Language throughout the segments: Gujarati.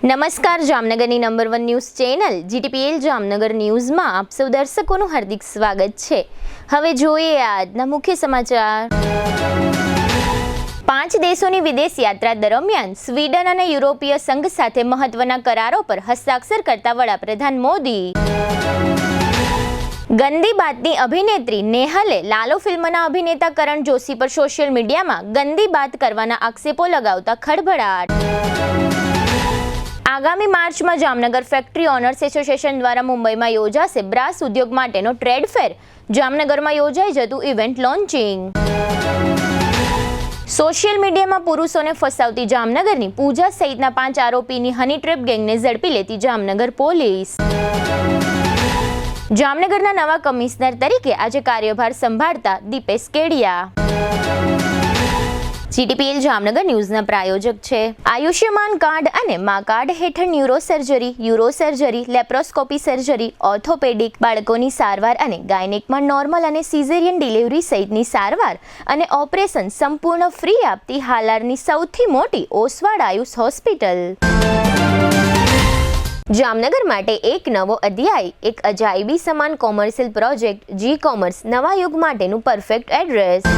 નમસ્કાર, જામનગરની number 1 news channel GTPL Jamnagar ન્યૂઝમાં આપ સૌ દર્શકોનું હાર્દિક સ્વાગત છે। હવે જોઈએ આજના મુખ્ય સમાચાર। 5 દેશોની વિદેશ યાત્રા દરમિયાન સ્વીડન અને યુરોપીય સંઘ સાથે મહત્વના કરારો પર હસ્તાક્ષર કરતા વડાપ્રધાન મોદી। ગંદી બાતની અભિનેત્રી નેહલે લાલો ફિલ્મના અભિનેતા કરણ જોશી પર સોશિયલ મીડિયામાં ગંદી બાત કરવાના આક્ષેપો લગાવતા ખળભળાટ। આગામી માર્ચમાં જામનગર ફેક્ટરી ઓનર્સ એસોસિએશન દ્વારા મુંબઈમાં યોજાશે બ્રાસ ઉદ્યોગ માટેનો ટ્રેડ ફેર। જામનગરમાં યોજાઈ જતું ઇવેન્ટ લોન્ચિંગ। સોશિયલ મીડિયામાં પુરુષોને ફસાવતી જામનગરની પૂજા સહિતના 5 આરોપીની હની ટ્રેપ ગેંગને ઝડપી લેતી જામનગર પોલીસ। જામનગરના નવા કમિશનર તરીકે આજે કાર્યભાર સંભાળતા દીપેશ કેડિયા। GTPL જામનગર ન્યૂઝના પ્રાયોજક છે આયુષ્યમાન કાર્ડ અને મા કાર્ડ હેઠળ યુરોસર્જરી, લેપ્રોસ્કોપી સર્જરી, ઓર્થોપેડિક, બાળકોની સારવાર અને ગાયનેકમાં નોર્મલ અને સિઝેરિયન ડિલિવરી સહિતની સારવાર અને ઓપરેશન સંપૂર્ણ ફ્રી આપતી હાલારની સૌથી મોટી ઓસવાડ આયુષ હોસ્પિટલ। જામનગર માટે એક નવો અધ્યાય, એક અજાયબી સમાન કોમર્શિયલ પ્રોજેક્ટ G-કોમર્સ નવા યુગ માટેનું પરફેક્ટ એડ્રેસ।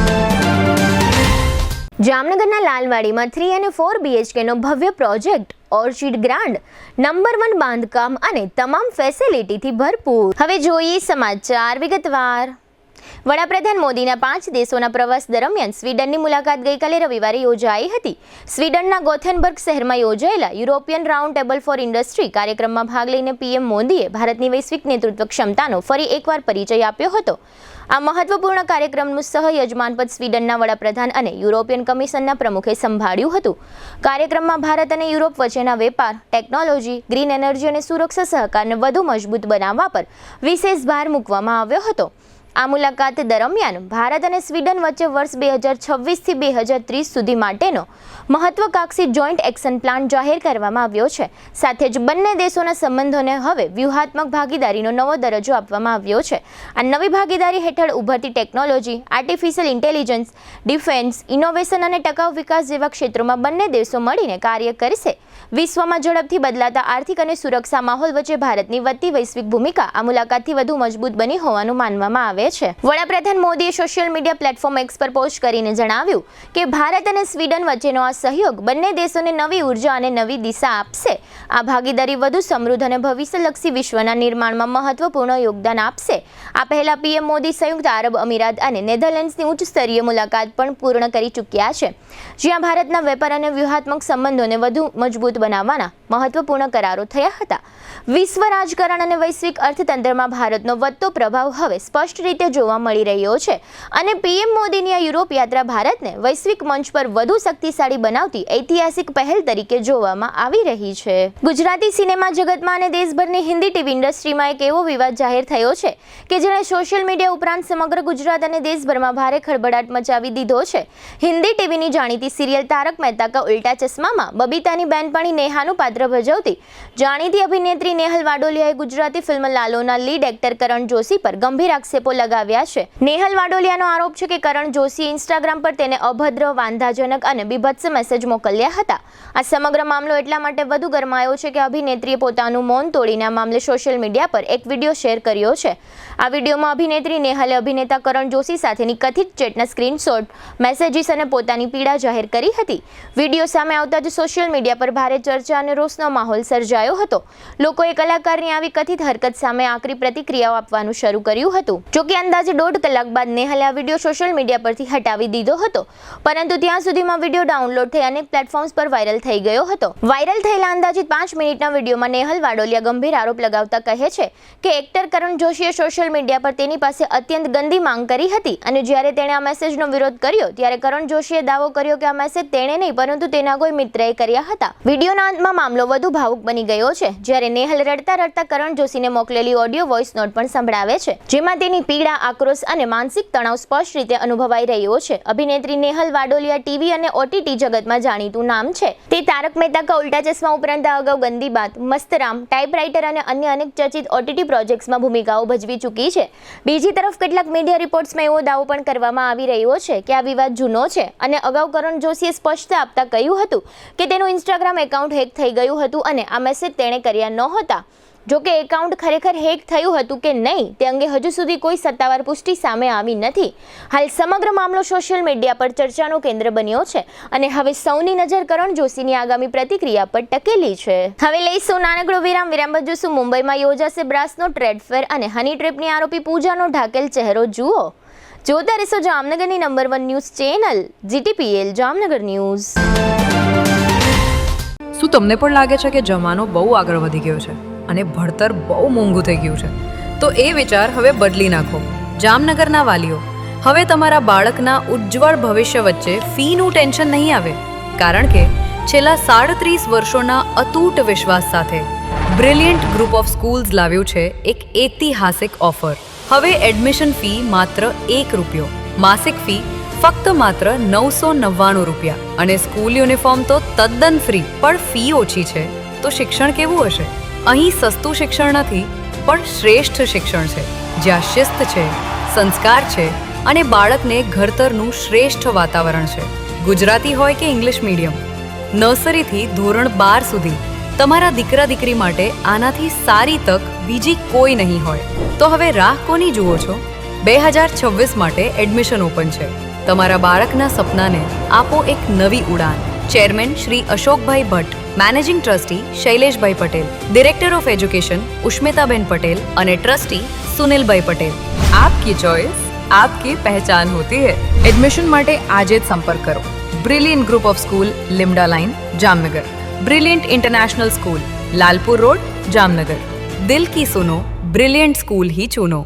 જામનગરના લાલવાડીમાં 3 અને 4 BHKનો ભવ્ય પ્રોજેક્ટ ઓર્ચિડ ગ્રાન્ડ નંબર 1 બાંધકામ અને તમામ ફેસિલિટીથી ભરપૂર। હવે જોઈએ સમાચાર વિગતવાર। વડાપ્રધાન મોદીના 5 દેશોના પ્રવાસ દરમિયાન સ્વીડનની મુલાકાત ગઈકાલે રવિવારે યોજાઈ હતી। સ્વીડનના ગોથેનબર્ગ શહેરમાં યોજાયેલા European round table for industry કાર્યક્રમમાં ભાગ લઈને PM મોદીએ ભારતની વૈશ્વિક નેતૃત્વ ક્ષમતાનો ફરી એકવાર પરિચય આપ્યો હતો। આ મહત્વપૂર્ણ કાર્યક્રમનું સહયજમાનપદ સ્વીડનના વડાપ્રધાન અને યુરોપિયન કમિશનના પ્રમુખે સંભાળ્યું હતું। કાર્યક્રમમાં ભારત અને યુરોપ વચ્ચેના વેપાર, ટેકનોલોજી, ગ્રીન એનર્જી અને સુરક્ષા સહકારને વધુ મજબૂત બનાવવા પર વિશેષ ભાર મૂકવામાં આવ્યો હતો। આ મુલાકાત દરમિયાન ભારત અને સ્વીડન વચ્ચે વર્ષ 2026થી 2030 સુધી માટેનો મહત્વાકાંક્ષી જોઈન્ટ એક્શન પ્લાન જાહેર કરવામાં આવ્યો છે। સાથે જ બંને દેશોના સંબંધોને હવે વ્યૂહાત્મક ભાગીદારીનો નવો દરજ્જો આપવામાં આવ્યો છે। આ નવી ભાગીદારી હેઠળ ઉભરતી technology, artificial intelligence, defence, innovation અને ટકાઉ વિકાસ જેવા ક્ષેત્રોમાં બંને દેશો મળીને કાર્ય કરશે। વિશ્વમાં ઝડપથી બદલાતા આર્થિક અને સુરક્ષા માહોલ વચ્ચે ભારતની વધતી વૈશ્વિક ભૂમિકા આ મુલાકાતથી વધુ મજબૂત બની હોવાનું માનવામાં આવે છે। વડાપ્રધાન મોદીએ સોશિયલ મીડિયા પ્લેટફોર્મ X પર પોસ્ટ કરીને જણાવ્યું કે ભારત અને સ્વીડન વચ્ચેનો આ સહયોગ બંને દેશોને નવી ઉર્જા અને નવી દિશા આપશે। આ ભાગીદારી વધુ સમૃદ્ધ અને ભવિષ્યલક્ષી વિશ્વના નિર્માણમાં મહત્વપૂર્ણ યોગદાન આપશે। આ પહેલા PM મોદી સંયુક્ત આરબ અમીરાત અને નેધરલેન્ડ્સની ઉચ્ચ સ્તરીય મુલાકાત પણ પૂર્ણ કરી ચૂક્યા છે, જ્યાં ભારતના વેપાર અને વ્યૂહાત્મક સંબંધોને વધુ મજબૂત બનાવવાના મહત્વપૂર્ણ કરારો થયા હતા। વિશ્વ રાજકારણ અને વૈશ્વિક અર્થતંત્રમાં ભારતનો વધતો પ્રભાવ હવે સ્પષ્ટ રીતે જોવા મળી રહ્યો છે અને PM મોદીની આ યુરોપ યાત્રા ભારતને વૈશ્વિક મંચ પર વધુ શક્તિશાળી બનાવતી ઐતિહાસિક પહેલ તરીકે જોવામાં આવી રહી છે। ગુજરાતી સિનેમા જગતમાં અને દેશભરની હિન્દી ટીવી ઇન્ડસ્ટ્રીમાં એક એવો વિવાદ જાહેર થયો છે કે જેણે સોશિયલ મીડિયા ઉપરાંત સમગ્ર ગુજરાત અને દેશભરમાં ભારે ખળભળાટ મચાવી દીધો છે। હિન્દી ટીવીની જાણીતી સિરિયલ તારક મહેતા કા ઉલ્ટા ચશ્મામાં બબીતાની બહેનપણી નેહાનું પાત્ર ભજવતી જાણીતી અભિનેત્રી નેહલ વાડોલિયાએ ગુજરાતી ફિલ્મ લાલોના લીડ એક્ટર કરણ જોશી પર ગંભીર આક્ષેપો લગાવ્યા છે। નેહલ વાડોલિયાનો આરોપ છે કે કરણ જોશીએ ઇન્સ્ટાગ્રામ પર તેને અભદ્ર, વાંધાજનક અને બીભત્સ મેસેજ મોકલ્યા હતા। આ સમગ્ર મામલો એટલા માટે વધુ ગરમાયો છે કે અભિનેત્રીએ પોતાનું મૌન તોડીને આ મામલે સોશિયલ મીડિયા પર એક વિડીયો શેર કર્યો છે। આ વિડીયોમાં અભિનેત્રી નેહલે અભિનેતા કરણ જોશી સાથેની કથિત ચેટના સ્ક્રીનશોટ, મેસેજીસ અને પોતાની પીડા જાહેર કરી હતી। વિડીયો સામે આવતા જ સોશિયલ મીડિયા પર ભારે ચર્ચા અને રોષનો માહોલ સર્જાયો હતો। લોકોએ કલાકારની આવી કથિત હરકત સામે આકરી પ્રતિક્રિયાઓ આપવાનું શરૂ કર્યું હતું। જોકે અંદાજે 1.5 કલાક બાદ નેહલે આ વિડીયો સોશિયલ મીડિયા પરથી હટાવી દીધો હતો, પરંતુ ત્યાં સુધીમાં વિડીયો ડાઉનલોડ થઈ અનેક પ્લેટફોર્મ્સ પર વાયરલ થઈ ગયો હતો। વાયરલ થયેલા અંદાજિત 5 મિનિટના વિડીયોમાં નેહલ વાડોલિયા ગંભીર આરોપ લગાવતા કહે છે કે એક્ટર કરણ જોશીએ સોશિયલ મીડિયા પર તેની પાસે અત્યંત ગંદી માંગ કરી હતી અને જ્યારે તેણે આ મેસેજનો વિરોધ કર્યો ત્યારે કરણ જોશીએ દાવો કર્યો કે આ મેસેજ તેણે નહીં પરંતુ તેના કોઈ મિત્રએ કર્યા હતા। વિડીયોના અંતમાં મામલો વધુ ભાવુક બની ગયો છે, જ્યારે નેહલ રડતા કરણ જોશીને મોકલેલી ઓડિયો વોઇસ નોટ પણ સંભળાવે છે, જેમાં તેની પીડા, આક્રોશ અને માનસિક તણાવ સ્પષ્ટ રીતે અનુભવાઈ રહ્યો છે। અભિનેત્રી નેહલ વાડોલિયા ટીવી અને OTT જગતમાં જાણીતું નામ છે। તે તારક મહેતા કા ઉલ્ટા ચશ્મા ઉપરાંત આ અગાઉ ગંદી બાત, મસ્તરામ, ટાઈપરાઇટર અને અન્ય અનેક ચર્ચિત OTT પ્રોજેક્ટ્સમાં ભૂમિકાઓ ભજવી ચૂકી છે। બીજી તરફ કેટલાક મીડિયા રિપોર્ટ્સમાં એવો દાવો પણ કરવામાં આવી રહ્યો છે કે આ વિવાદ જૂનો છે અને અગાઉ કરણ જોશીએ સ્પષ્ટતા આપતા કહ્યું હતું કે તેનું ઇન્સ્ટાગ્રામ એકાઉન્ટ એકાઉન્ટ હેક થઈ ગયું હતું અને આ મેસેજ તેણે કર્યા નહોતા. જો કે એકાઉન્ટ ખરેખર હેક થયું હતું કે નહીં તે અંગે હજુ સુધી કોઈ સત્તાવાર પુષ્ટિ સામે આવી નથી. હાલ સમગ્ર મામલો સોશિયલ મીડિયા પર ચર્ચાનું કેન્દ્ર બન્યો છે અને હવે સૌની નજર કરણ જોશીની આગામી પ્રતિક્રિયા પર ટકેલી છે. હવે લઈશું નાનકડો વિરામ. વિરામ બાદ જોશું મુંબઈમાં યોજાશે બ્રાસનો ટ્રેડ ફેર અને હની ટ્રેપની આરોપી પૂજાનો ઢાકેલ ચહેરો જુઓ. જોતા રહેશો જામનગરની number 1 news channel GTPL Jamnagar news. શું તમને પણ લાગે છે કે જમાનો બહુ આગળ વધી ગયો છે અને ભણતર બહુ મોંઘું થઈ ગયું છે? તો એ વિચાર હવે બદલી નાખો. જામનગરના વાલીઓ, હવે તમારા બાળકના ઉજ્જવળ ભવિષ્ય વચ્ચે ફીનું ટેન્શન નહીં આવે, કારણ કે છેલ્લા 37 વર્ષોના અતૂટ વિશ્વાસ સાથે બ્રિલિયન્ટ ગ્રુપ ઓફ સ્કૂલ્સ લાવ્યું છે એક ઐતિહાસિક ઓફર. હવે એડમિશન ફી માત્ર ₹1, માસિક ફી ફક્ત માત્ર ₹999 અને સ્કૂલ યુનિફોર્મ તો તદ્દન ફ્રી. પણ ફી ઓછી છે તો શિક્ષણ કેવું હશે? અહીં સસ્તું શિક્ષણ નથી, પણ શ્રેષ્ઠ શિક્ષણ છે, જ્યાં શિસ્ત છે, સંસ્કાર છે અને બાળકને ઘડતરનું શ્રેષ્ઠ વાતાવરણ છે. ગુજરાતી હોય કે ઇંગ્લિશ મીડિયમ, નર્સરીથી ધોરણ 12 સુધી તમારા દીકરા દીકરી માટે આનાથી સારી તક બીજી કોઈ નહીં હોય. તો હવે રાહ કોની જુઓ છો? 2026 માટે એડમિશન ઓપન છે. તમારા બાળકના સપનાને આપો એક નવી ઉડાન. Chairman Shri Ashokbhai Bhatt, managing trustee Shaileshbhai Patel, director of education Ushmitaben Patel અને ટ્રસ્ટી સુનિલભાઈ પટેલ. આપકી ચોઇસ, આપકી પહેચાન હોતી હૈ. એડમિશન માટે આજે જ સંપર્ક કરો. Brilliant group of school, Limda line, Jamnagar. Brilliant international school, Lalpur road, Jamnagar. દિલ કી સુનો, બ્રિલિયન્ટ સ્કૂલ ही चुनो.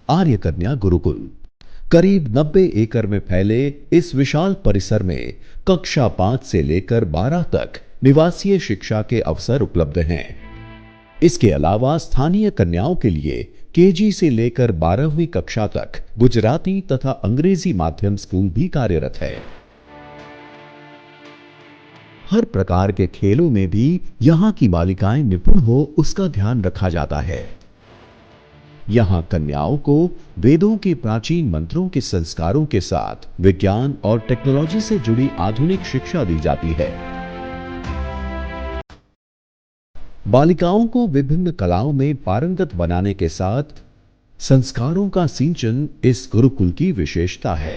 आर्य कन्या गुरुकुल करीब 90 एकड़ में फैले इस विशाल परिसर में कक्षा 5 से लेकर 12 तक निवासीय शिक्षा के अवसर उपलब्ध हैं. इसके अलावा स्थानीय कन्याओं के लिए केजी से लेकर 12वीं कक्षा तक गुजराती तथा अंग्रेजी माध्यम स्कूल भी कार्यरत है. हर प्रकार के खेलों में भी यहाँ की बालिकाएं निपुण हो उसका ध्यान रखा जाता है. यहाँ कन्याओं को वेदों के प्राचीन मंत्रों के संस्कारों के साथ विज्ञान और टेक्नोलॉजी से जुड़ी आधुनिक शिक्षा दी जाती है. बालिकाओं को विभिन्न कलाओं में पारंगत बनाने के साथ संस्कारों का सिंचन इस गुरुकुल की विशेषता है.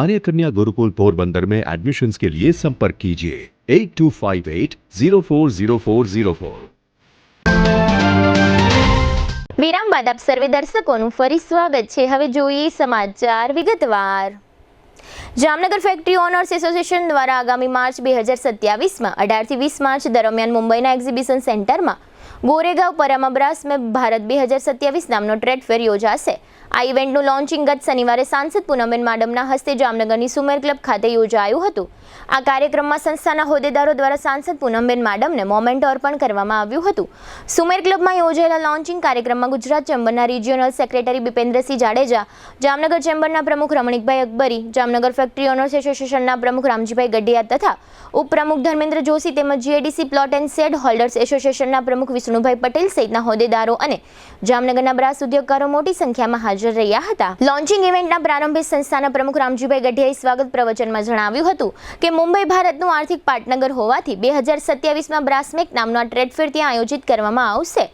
आर्य कन्या गुरुकुल पोरबंदर में एडमिशन्स के लिए संपर्क कीजिए 8258040404. વિરામ બાદ આપ સર્વે દર્શકોનું ફરી સ્વાગત છે. હવે જોઈએ સમાચાર વિગતવાર. જામનગર ફેક્ટરી ઓનર્સ એસોસિએશન દ્વારા આગામી માર્ચ 2027માં 18 થી 20 માર્ચ દરમિયાન મુંબઈના એક્ઝિબિશન સેન્ટરમાં ગોરેગાંવ પરામાં બ્રાસ મેપ ભારત 2027 નામનો ટ્રેડ ફેર યોજાશે. આ ઇવેન્ટનું લોન્ચિંગ ગત શનિવારે સાંસદ પૂનમબેન માડમના હસ્તે જામનગરની સુમેર ક્લબ ખાતે યોજાયું હતું. આ કાર્યક્રમમાં સંસ્થાના હોદ્દેદારો દ્વારા સાંસદ પૂનમબેન માડમને મોમેન્ટો અર્પણ કરવામાં આવ્યું હતું. સુમેર ક્લબમાં યોજાયેલા લોન્ચિંગ કાર્યક્રમમાં ગુજરાત ચેમ્બરના રિજિયોનલ સેક્રેટરી બિપેન્દ્રસિંહ જાડેજા, જામનગર ચેમ્બરના પ્રમુખ રમણીકભાઈ અકબરી, જામનગર ફેક્ટરી ઓનર્સ એસોસિએશનના પ્રમુખ રામજીભાઈ ગઢિયા તથા ઉપપ્રમુખ ધર્મેન્દ્ર જોશી તેમજ GIDC plot and shade holders એસોસિએશનના પ્રમુખ વિષ્ણુભાઈ પટેલ સહિતના હોદ્દેદારો અને જામનગરના બ્રાસ ઉદ્યોગકારો મોટી સંખ્યામાં હાજર રહ્યા હતા. લોન્ચિંગ ઇવેન્ટના પ્રારંભે સંસ્થાના પ્રમુખ રામજીભાઈ ગઢિયાએ સ્વાગત પ્રવચનમાં જણાવ્યું હતું કે મુંબઈ ભારતનું આર્થિક પાટનગર હોવાથી 2027માં બ્રાસમેક નામનો આ ટ્રેડ ફેર ત્યાં આયોજિત કરવામાં આવશે.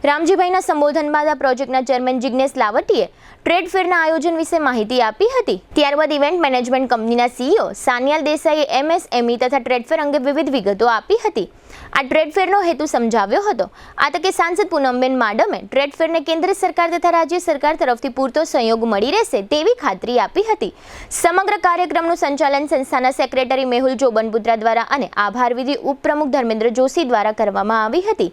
રામજીભાઈના સંબોધન બાદ આ પ્રોજેક્ટના ચેરમેન જિગ્નેશ લાવટીએ ટ્રેડ ફેરના આયોજન વિશે માહિતી આપી હતી. ત્યારબાદ ઇવેન્ટ મેનેજમેન્ટ કંપનીના સીઈઓ સાનિયાલ દેસાઈએ એમએસએમઈ તથા ટ્રેડ ફેર અંગે વિવિધ વિગતો આપી હતી. આ ટ્રેડ ફેરનો હેતુ સમજાવ્યો હતો. આ તકે સાંસદ પૂનમબેન માડમે ટ્રેડ ફેરને કેન્દ્ર સરકાર તથા રાજ્ય સરકાર તરફથી પૂરતો સહયોગ મળી રહેશે તેવી ખાતરી આપી હતી. સમગ્ર કાર્યક્રમનું સંચાલન સંસ્થાના સેક્રેટરી મેહુલ જોબનપુત્રા દ્વારા અને આભાર વિધિ ઉપપ્રમુખ ધર્મેન્દ્ર જોશી દ્વારા કરવામાં આવી હતી.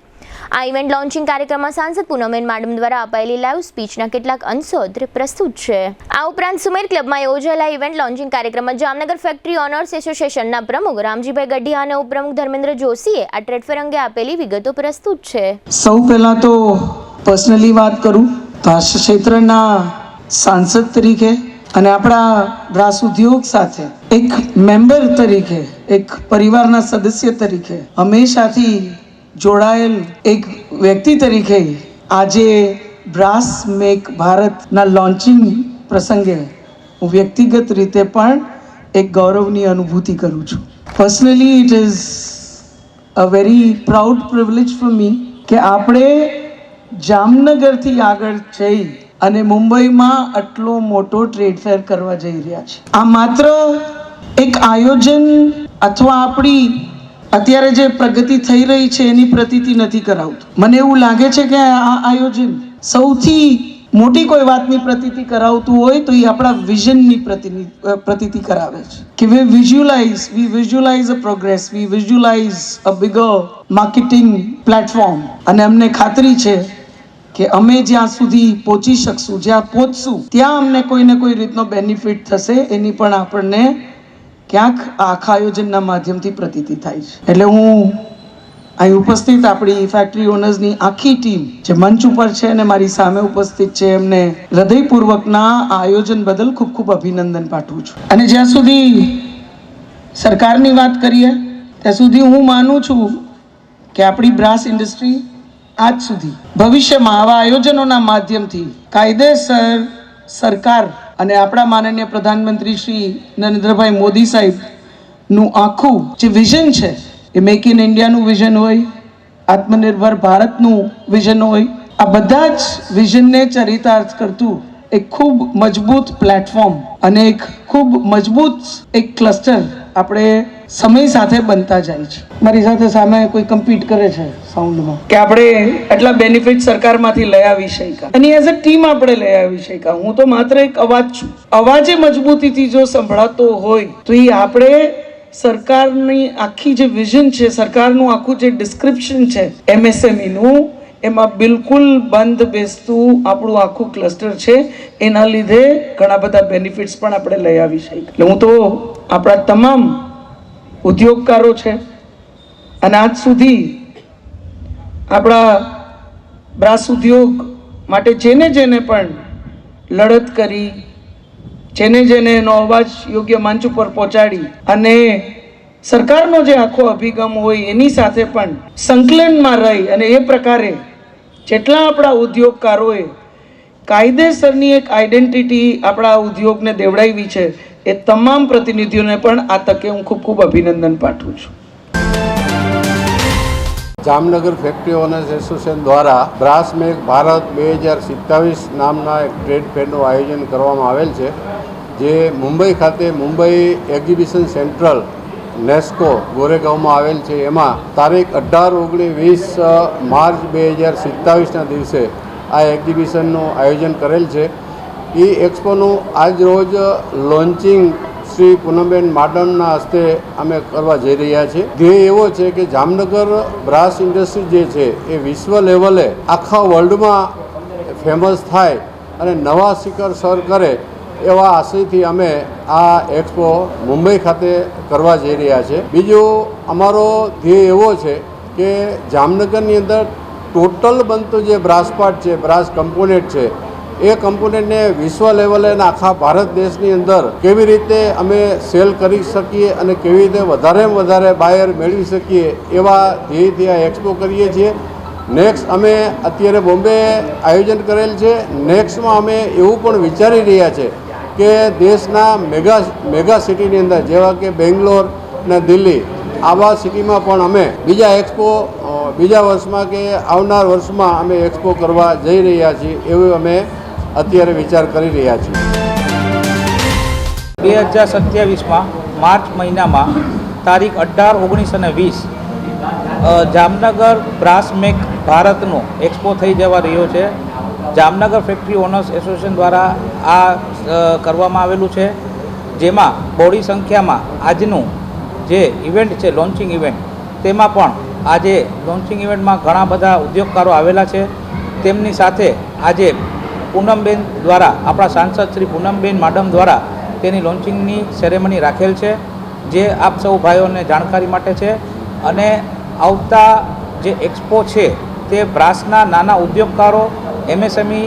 આ ઇવેન્ટ લોન્ચિંગ કાર્યક્રમમાં સાંસદ પૂનમબેન માડમ દ્વારા અપાયેલી લાઈવ સ્પીચના કેટલાક અંશો પ્રસ્તુત છે. આ ઉપરાંત સુમેર ક્લબમાં યોજાયેલા ઇવેન્ટ લોન્ચિંગ કાર્યક્રમમાં જામનગર ફેક્ટરી ઓનર્સ એસોસિએશનના પ્રમુખ રામજીભાઈ ગઢિયા અને ઉપપ્રમુખ ધર્મેન્દ્ર જોશીએ આ ટ્રેડ ફેર અંગે આપેલી વિગતો પ્રસ્તુત છે. સૌ પહેલાં તો પર્સનલી વાત કરું તો આ ક્ષેત્રના સાંસદ તરીકે અને આપણા બ્રાસ ઉદ્યોગ સાથે એક મેમ્બર તરીકે, એક પરિવારના સદસ્ય તરીકે, હંમેશાથી જોડાયેલ એક વ્યક્તિ તરીકે આજે બ્રાસ મેક ભારતના લોન્ચિંગ પ્રસંગે હું વ્યક્તિગત રીતે પણ એક ગૌરવની અનુભૂતિ કરું છું. Personally it is a very proud privilege for me કે આપણે જામનગરથી આગળ જઈ અને મુંબઈમાં આટલો મોટો ટ્રેડ ફેર કરવા જઈ રહ્યા છે. આ માત્ર એક આયોજન અથવા આપણી અત્યારે જે પ્રગતિ થઈ રહી છે એની પ્રતીતિ નથી કરાવતું. મને એવું લાગે છે કે આ આયોજન સૌથી મોટી કોઈ વાતની પ્રતીતિ કરાવતું હોય તો એ આપણા વિઝનની પ્રતીતિ કરાવે છે કે we visualise a progress, we visualise a bigger marketing platform. અને અમને ખાતરી છે કે અમે જ્યાં સુધી પહોંચી શકશું, જ્યાં પહોંચશું ત્યાં અમને કોઈને કોઈ રીતનો બેનિફિટ થશે એની પણ આપણને ક્યાંક આખા આયોજનના માધ્યમથી પ્રતીતિ થાય છે. એટલે હું અહીં ઉપસ્થિત આપણી ફેક્ટરી ઓનર્સની આખી ટીમ જે મંચ ઉપર છે અને મારી સામે ઉપસ્થિત છે એમને હૃદયપૂર્વકના આ આયોજન બદલ ખૂબ ખૂબ અભિનંદન પાઠવું છું. અને જ્યાં સુધી સરકારની વાત કરીએ ત્યાં સુધી હું માનું છું કે આપણી બ્રાસ ઇન્ડસ્ટ્રી આજ સુધી ભવિષ્યમાં આવા આયોજનોના માધ્યમથી કાયદેસર સરકાર અને આપણા માનનીય પ્રધાનમંત્રી શ્રી નરેન્દ્રભાઈ મોદી સાહેબનું આખું જે વિઝન છે એ મેક ઇન ઇન્ડિયાનું વિઝન હોય, આત્મનિર્ભર ભારતનું વિઝન હોય, આ બધા જ વિઝનને ચરિતાર્થ કરતું એક ખૂબ મજબૂત પ્લેટફોર્મ અને એક ખૂબ મજબૂત એક ક્લસ્ટર આપણે સમય સાથે બનતા જાય છે. મારી સાથે સામે કોઈ કમ્પીટ કરે છે સાઉન્ડમાં કે આપણે એટલા બેનિફિટ સરકારમાંથી લઈ આવી શક્યા અને એઝ અ ટીમ આપણે લઈ આવી શક્યા. હું તો માત્ર એક અવાજ છું. અવાજે મજબૂતીથી જો સંભળાતો હોય તો એ આપણે સરકારની આખી જે વિઝન છે, સરકારનું આખું જે ડિસ્ક્રિપ્શન છે MSMEનું, એમાં બિલકુલ બંધ બેસતું આપણું આખું ક્લસ્ટર છે. એના લીધે ઘણા બધા બેનિફિટ્સ પણ આપણે લઈ આવી શકીએ. એટલે હું તો આપણા તમામ ઉદ્યોગકારો છે અને આજ સુધી આપણા બ્રાસ ઉદ્યોગ માટે જેને પણ લડત કરી, જેને એનો અવાજ યોગ્ય મંચ ઉપર પહોંચાડી અને સરકારનો જે આખો અભિગમ હોય એની સાથે પણ સંકલનમાં રહી અને એ પ્રકારે જેટલા આપણા ઉદ્યોગકારોએ કાયદેસરની એક આઈડેન્ટિટી આપણા ઉદ્યોગને દેવડાવી છે એ તમામ પ્રતિનિધિઓને પણ આ તકે હું ખૂબ ખૂબ અભિનંદન પાઠવું છું. જામનગર ફેક્ટરી ઓનર્સ એસોસિએશન દ્વારા બ્રાસ મેક ભારત 2027 નામના એક ટ્રેડ ફેરનું આયોજન કરવામાં આવેલ છે, જે મુંબઈ ખાતે મુંબઈ એક્ઝિબિશન સેન્ટ્રલ નેસ્કો ગોરેગાંવમાં આવેલ છે. એમાં તારીખ 18, 19, 20 માર્ચ 2027ના દિવસે આ એક્ઝિબિશનનું આયોજન કરેલ છે. એ એક્સપોનું આજ રોજ લોન્ચિંગ શ્રી પૂનમબેન માડમના હસ્તે અમે કરવા જઈ રહ્યા છીએ. ધ્યેય એવો છે કે જામનગર બ્રાસ ઇન્ડસ્ટ્રી જે છે એ વિશ્વ લેવલે આખા વર્લ્ડમાં ફેમસ થાય અને નવા શિખર સર કરે એવા આશયથી અમે આ એક્સપો મુંબઈ ખાતે કરવા જઈ રહ્યા છીએ. બીજું અમારો ધ્યેય એવો છે કે જામનગરની અંદર ટોટલ બનતો જે બ્રાસ પાર્ટ છે, બ્રાસ કમ્પોનેન્ટ છે, એ કમ્પોનેન્ટને વિશ્વ લેવલે અને આખા ભારત દેશની અંદર કેવી રીતે અમે સેલ કરી શકીએ અને કેવી રીતે વધારેમાં વધારે બાયર મેળવી શકીએ એવા ધ્યેયથી આ એક્સપો કરીએ છીએ. નેક્સ્ટ અમે અત્યારે બોમ્બે આયોજન કરેલ છે. નેક્સ્ટમાં અમે એવું પણ વિચારી રહ્યા છે કે દેશના મેગા સિટીની અંદર જેવા કે બેંગ્લોર અને દિલ્હી આવા સિટીમાં પણ અમે બીજા એક્સપો બીજા વર્ષમાં કે આવનાર વર્ષમાં અમે એક્સપો કરવા જઈ રહ્યા છીએ એવું અમે અત્યારે વિચાર કરી રહ્યા છીએ. 2027માં માર્ચ મહિનામાં તારીખ 18, 19 અને 20 જામનગર બ્રાસ મેક ભારતનો એક્સપો થઈ જવા રહ્યો છે. જામનગર ફેક્ટરી ઓનર્સ એસોસિએશન દ્વારા આ કરવામાં આવેલું છે, જેમાં બહોળી સંખ્યામાં આજનું જે ઇવેન્ટ છે લોન્ચિંગ ઇવેન્ટ તેમાં પણ આજે લોન્ચિંગ ઇવેન્ટમાં ઘણા બધા ઉદ્યોગકારો આવેલા છે. તેમની સાથે આજે પૂનમબેન દ્વારા, આપણા સાંસદ શ્રી પૂનમબેન માડમ દ્વારા તેની લોન્ચિંગની સેરેમની રાખેલ છે, જે આપ સૌ ભાઈઓને જાણકારી માટે છે. અને આવતા જે એક્સપો છે તે બ્રાસના નાના ઉદ્યોગકારો, MSME,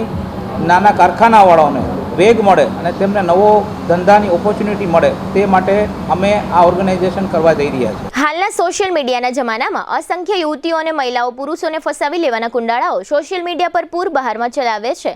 નાના કારખાનાવાળાઓને વેગ મળે અને તેમને નવો ધંધાની ઓપોર્ચ્યુનિટી મળે તે માટે અમે આ ઓર્ગેનાઇઝેશન કરવા જઈ રહ્યા છીએ. હાલના સોશિયલ મીડિયાના જમાનામાં અસંખ્ય યુવતીઓ અને મહિલાઓ પુરુષોને ફસાવી લેવાના કુંડાળાઓ સોશિયલ મીડિયા પર પૂર બહારમાં ચલાવે છે.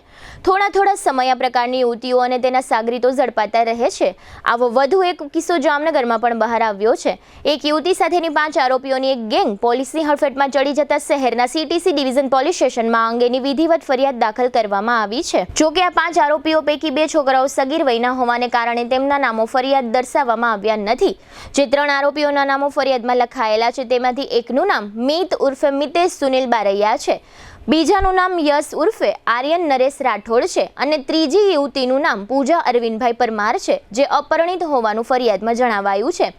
થોડા સમય આ પ્રકારની યુવતીઓ અને તેના સાગરીતો ઝડપાતા રહે છે. આવો વધુ એક કિસ્સો જામનગરમાં પણ બહાર આવ્યો છે. એક યુવતી સાથેની 5 આરોપીઓની એક ગેંગ પોલીસની હડફેટમાં ચડી જતા શહેરના CTC ડિવિઝન પોલીસ સ્ટેશનમાં આ અંગેની વિધિવત ફરિયાદ દાખલ કરવામાં આવી છે. જોકે આ 5 આરોપીઓ પૈકી 2 છોકરાઓ સગીર વયના હોવાને કારણે તેમના નામો ફરિયાદ દર્શાવવામાં આવ્યા નથી. જે 3 આરોપીઓના નામો ફરિયાદમાં લખાયેલા છે તેમાંથી એકનું નામ મીત ઉર્ફે મિતેશ સુનિલ બારૈયા છે, બીજાનું નામ યશ ઉર્ફે આર્યન નરેશ રાઠોડ છે અને ત્રીજી યુવતીનું નામ પૂજા અરવિંદભાઈ પરમાર છે, જે અપરિણિત હોવાનું ફરિયાદમાં જણાવાયું છે.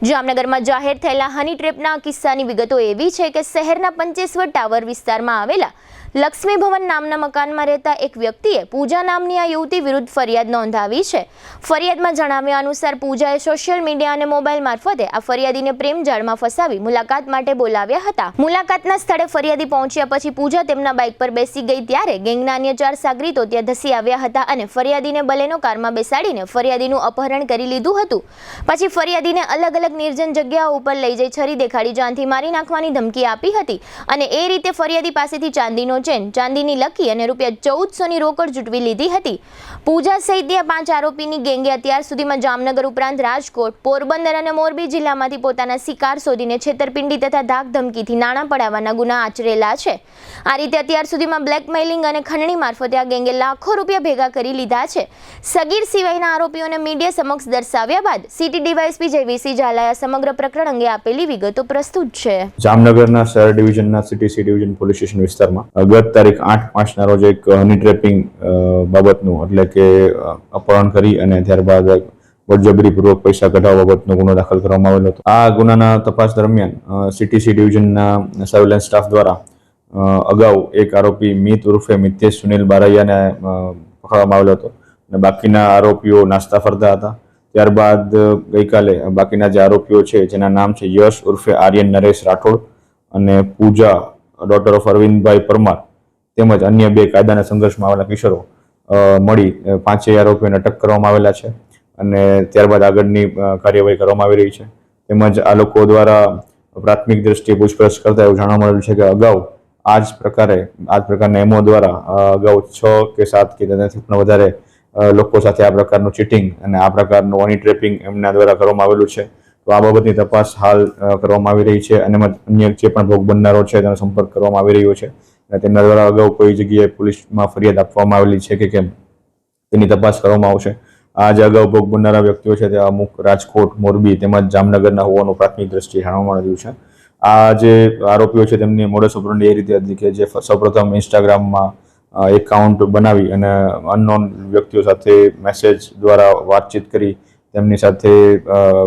જામનગરમાં જાહેર થયેલા હની ટ્રેપના કિસ્સાની વિગતો એવી છે કે શહેરના પંચેશ્વર ટાવર વિસ્તારમાં આવેલા લક્ષ્મી ભવન નામના મકાનમાં રહેતા એક વ્યક્તિએ પૂજા નામની આ યુવતી વિરુદ્ધ ફરિયાદ નોંધાવી છે. ફરિયાદમાં જણાવ્યા અનુસાર પૂજાએ સોશિયલ મીડિયા અને મોબાઈલ મારફતે આ ફરિયાદીને પ્રેમ જાળમાં ફસાવી મુલાકાત માટે બોલાવ્યા હતા. મુલાકાતના સ્થળે ફરિયાદી પહોંચ્યા પછી પૂજા તેમના બાઇક પર બેસી ગઈ ત્યારે ગેંગના અન્ય 4 સાગરીતો ત્યાં ધસી આવ્યા હતા અને ફરિયાદીને બલેનો કારમાં બેસાડીને ફરિયાદીનું અપહરણ કરી લીધું હતું. પછી ફરિયાદીને અલગ અલગ નિર્જન જગ્યાઓ ઉપર લઈ જઈ છરી દેખાડી જાનથી મારી નાખવાની ધમકી આપી હતી અને એ રીતે ફરિયાદી પાસેથી ચાંદીનો ચેન, ચાંદીની લકી અને ₹1400ની રોકડ જૂટવી લીધી હતી. પૂજા સહિત 5 આરોપીની ગેંગે અત્યાર સુધીમાં જામનગર ઉપરાંત રાજકોટ, પોરબંદર અને મોરબી જિલ્લામાંથી પોતાના શિકાર શોધીને છેતરપિંડી તથા ધાક ધમકીથી નાણાં પડાવવાના ગુના આચરેલા છે. આ રીતે અત્યાર સુધીમાં બ્લેકમેઇલિંગ અને ખંડણી મારફતે આ ગેંગે લાખો રૂપિયા ભેગા કરી લીધા છે. સગીર સિવાયના આરોપીઓને મીડિયા સમક્ષ દર્શાવ્યા બાદ સિટી ડીવાયએસપી જયવીરસિંહ ઝાલાએ સમગ્ર પ્રકરણ અંગે આપેલી વિગતો પ્રસ્તુત છે. જામનગરના શહેર ડિવિઝનના CTC ડિવિઝન પોલીસ સ્ટેશન વિસ્તારમાં ગત તારીખ 8/5ના રોજ એક હની ટ્રેપિંગ બાબતનું, એટલે કે અપહરણ કરી અને ત્યારબાદ બળજબરીપૂર્વક પૈસા કઢાવવા બાબતનો ગુનો દાખલ કરવામાં આવેલો હતો. આ ગુનાના તપાસ દરમિયાન CTC ડિવિઝનના સર્વેલન્સ સ્ટાફ દ્વારા અગાઉ એક આરોપી મીત ઉર્ફે મિતેશ સુનિલ બારૈયાને પકડવામાં આવેલો હતો અને બાકીના આરોપીઓ નાસ્તા ફરતા હતા. ત્યારબાદ ગઈકાલે બાકીના જે આરોપીઓ છે જેના નામ છે યશ ઉર્ફે આર્યન નરેશ રાઠોડ અને પૂજા ડોટર ઓફ અરવિંદભાઈ પરમાર તેમજ અન્ય 2 કાયદાના સંઘર્ષમાં આવેલા કિશોરો મળી 5 આરોપીઓને અટક કરવામાં આવેલા છે અને ત્યારબાદ આગળની કાર્યવાહી કરવામાં આવી રહી છે. તેમજ આ લોકો દ્વારા પ્રાથમિક દ્રષ્ટિએ પૂછપરછ કરતા એવું જાણવા મળેલું છે કે અગાઉ આ જ પ્રકારના એમઓ દ્વારા અગાઉ 6 કે 7 કે તેનાથી પણ વધારે લોકો સાથે આ પ્રકારનું ચીટિંગ અને આ પ્રકારનું હની ટ્રેપિંગ એમના દ્વારા કરવામાં આવેલું છે. તો આ બાબતની તપાસ હાલ કરવામાં આવી રહી છે અને અન્ય જે પણ ભોગ બનનારો છે તેનો સંપર્ક કરવામાં આવી રહ્યો છે અને તેમના દ્વારા અગાઉ કોઈ જગ્યાએ પોલીસમાં ફરિયાદ આપવામાં આવેલી છે કે કેમ તેની તપાસ કરવામાં આવશે. આ જે અગાઉ ભોગ બનનારા વ્યક્તિઓ છે તે અમુક રાજકોટ, મોરબી તેમજ જામનગરના હોવાનું પ્રાથમિક દ્રષ્ટિએ જાણવા મળ્યું છે. આ જે આરોપીઓ છે તેમની મોડસ ઓપરેન્ડી એ રીતે હતી કે જે સૌપ્રથમ ઇન્સ્ટાગ્રામમાં એકાઉન્ટ બનાવી અને અનનોન વ્યક્તિઓ સાથે મેસેજ દ્વારા વાતચીત કરી તેમની સાથે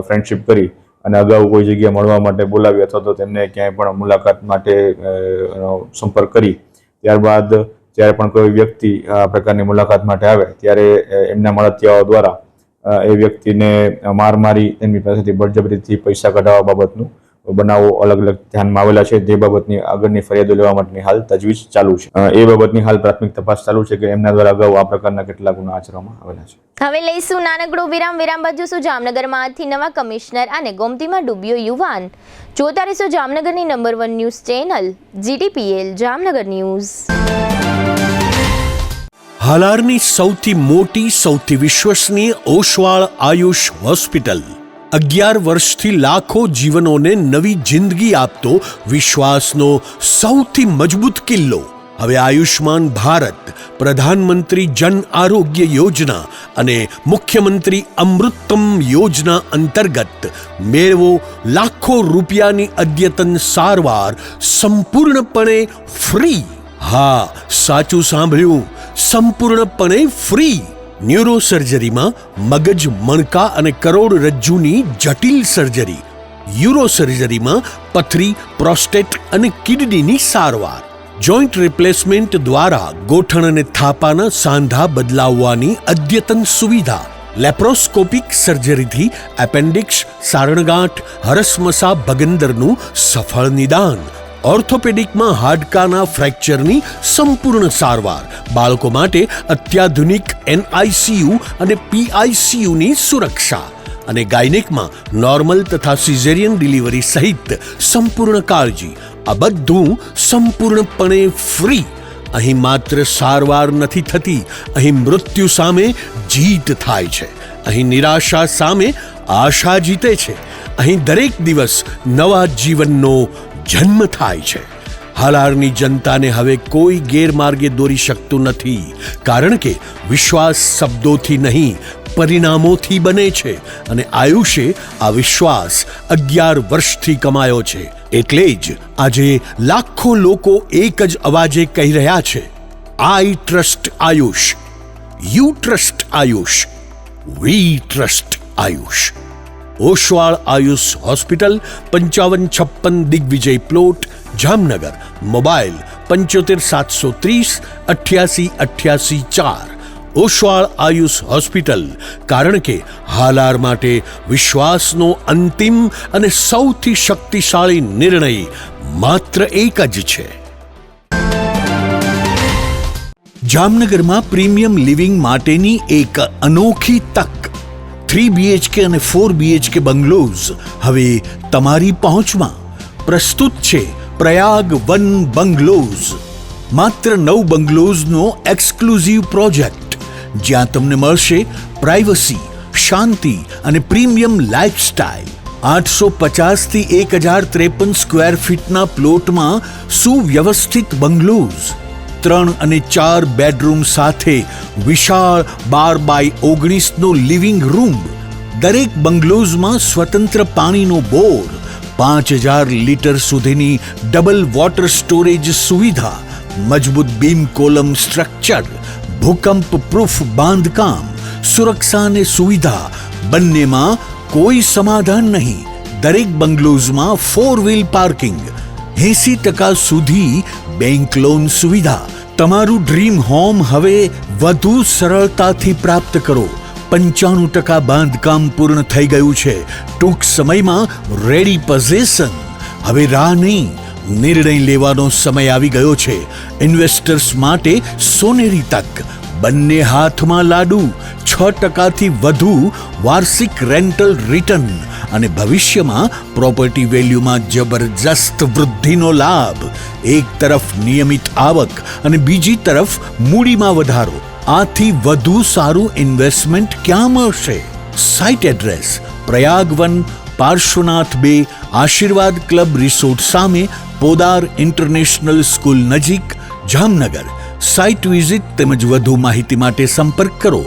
ફ્રેન્ડશિપ કરી અને અગાઉ કોઈ જગ્યાએ મળવા માટે બોલાવી અથવા તો તેમને ક્યાંય પણ મુલાકાત માટે સંપર્ક કરી ત્યારબાદ જ્યારે પણ કોઈ વ્યક્તિ આ પ્રકારની મુલાકાત માટે આવે ત્યારે એમના મળતિયાઓ દ્વારા એ વ્યક્તિને માર મારી તેમની પાસેથી બળજબરીથી પૈસા કઢાવવા બાબતનું બનાવો અલગ અલગ ધ્યાનમાં આવેલા છે. જે બાબતની આગળની ફરિયાદો લેવા માટેની હાલ તજવીજ ચાલુ છે. એ બાબતની હાલ પ્રાથમિક તપાસ ચાલુ છે કે એમના દ્વારા અગાઉ આ પ્રકારના કેટલા ગુના આચરવામાં આવેલા છે. હવે લઈશું નાનકડો વિરામ બાદ જોશું જામનગરમાં આજથી નવા કમિશનર અને ગોમતીમાં ડૂબ્યો યુવાન. જોતા રહેશો જામનગરની number 1 news channel GTPL Jamnagar news. હાલારની સૌથી મોટી, સૌથી વિશ્વસનીય ઓશવાળ આયુષ હોસ્પિટલ 11 વર્ષથી લાખો જીવનોને નવી જિંદગી આપતો વિશ્વાસનો સૌથી મજબૂત કિલ્લો. હવે આયુષ્માન ભારત, પ્રધાનમંત્રી જન આરોગ્ય યોજના અને મુખ્યમંત્રી અમૃતમ યોજના અંતર્ગત મેળવો લાખો રૂપિયાની અદ્યતન સારવાર સંપૂર્ણપણે ફ્રી. હા, સાચું સાંભળ્યું, સંપૂર્ણપણે ફ્રી. ન્યુરો સર્જરીમાં મગજ, મણકા અને કરોડરજ્જુની જટિલ સર્જરી, યુરો સર્જરીમાં પથરી, પ્રોસ્ટેટ અને કિડનીની સારવાર, જોઈન્ટ રિપ્લેસમેન્ટ દ્વારા ગોઠણ અને થાપાના સાંધા બદલાવવાની અદ્યતન સુવિધા, લેપ્રોસ્કોપિક સર્જરીથી એપેન્ડિક્સ, સારણગાંઠ, હરસમસા ભગંદરનું સફળ નિદાન, ઓર્થોપેડિકમાં હાડકાના ફ્રેક્ચરની સંપૂર્ણ સારવાર, બાળકો માટે અત્યાધુનિક NICU અને PICUની સુરક્ષા અને ગાયનેકમાં નોર્મલ તથા સિઝેરિયન ડિલિવરી સહિત સંપૂર્ણ કાળજી. આ બધું સંપૂર્ણપણે ફ્રી. અહીં માત્ર સારવાર નથી થતી, અહીં મૃત્યુ સામે જીત થાય છે. અહીં નિરાશા સામે આશા જીતે છે. અહીં દરેક દિવસ નવા જીવનનો જન્મ થાય છે. હાલારની જનતાને હવે કોઈ ગેરમાર્ગે દોરી શકતું નથી, કારણ કે વિશ્વાસ શબ્દોથી નહીં પરિણામોથી બને છે અને આયુષે આ વિશ્વાસ 11 વર્ષથી કમાયો છે. એટલે જ આજે લાખો લોકો એક જ અવાજે કહી રહ્યા છે, I trust Ayush, you trust Ayush, we trust Ayush. Oshwal Ayush hospital, 5556 Digvijay plot, Jamnagar. Mobile 75 730 88 88 4. Oshwal Ayush hospital, કારણ કે હાલાર માટે વિશ્વાસનો અંતિમ અને સૌથી શક્તિશાળી નિર્ણય માત્ર એક જ છે. જામનગરમાં પ્રીમિયમ લિવિંગ માટેની એક અનોખી તક. 3 BHK અને 4 BHK બંગલોઝ હવે તમારી પહોંચમાં. પ્રસ્તુત છે પ્રયાગ વન બંગલોઝ. માત્ર 9 બંગલોઝનો એક્સક્લુઝિવ પ્રોજેક્ટ, જ્યાં તમને મળશે પ્રાઇવસી, શાંતિ અને પ્રીમિયમ લાઇફસ્ટાઇલ. 850 થી 1053 સ્ક્વેર ફીટના પ્લોટમાં સુવ્યવસ્થિત બંગલોઝ, 3 અને 4 બેડરૂમ સાથે વિશાળ 12x19 લિવિંગ રૂમ. દરેક બંગલોઝમાં સ્વતંત્ર પાણીનો બોર, 5000 લીટર સુધીની ડબલ વોટર સ્ટોરેજ સુવિધા, મજબૂત બીમ કોલમ સ્ટ્રક્ચર, ભૂકંપ પ્રૂફ બાંધકામ, સુરક્ષા અને સુવિધા બંનેમાં કોઈ સમાધાન નહીં. દરેક બંગલોઝમાં 4 વ્હીલ પાર્કિંગ, 80% સુધી બેંક લોન સુવિધા. તમારું ડ્રીમ હોમ હવે વધુ સરળતાથી પ્રાપ્ત કરો. 95% બાંધકામ પૂર્ણ થઈ ગયું છે. ટૂંક સમયમાં રેડી પોઝેશન. હવે રાહ નહીં, નિર્ણય લેવાનો સમય આવી ગયો છે. ઇન્વેસ્ટર્સ માટે સોનેરી તક. બંને હાથમાં લાડુ, 6% વધુ વાર્ષિક રેન્ટલ રિટર્ન અને ભવિષ્યમાં પ્રોપર્ટી વેલ્યુમાં જબરજસ્ત વૃદ્ધિનો લાભ. એક તરફ નિયમિત આવક અને બીજી તરફ મૂડીમાં વધારો. આથી વધુ સારું ઇન્વેસ્ટમેન્ટ ક્યાં મળશે? સાઇટ એડ્રેસ પ્રયાગવન, પાર્શ્વનાથ 2, આશીર્વાદ ક્લબ રિસોર્ટ સામે, પોદાર ઇન્ટરનેશનલ સ્કૂલ નજીક, જામનગર. સાઇટ વિઝિટ તેમજ વધુ માહિતી માટે સંપર્ક કરો.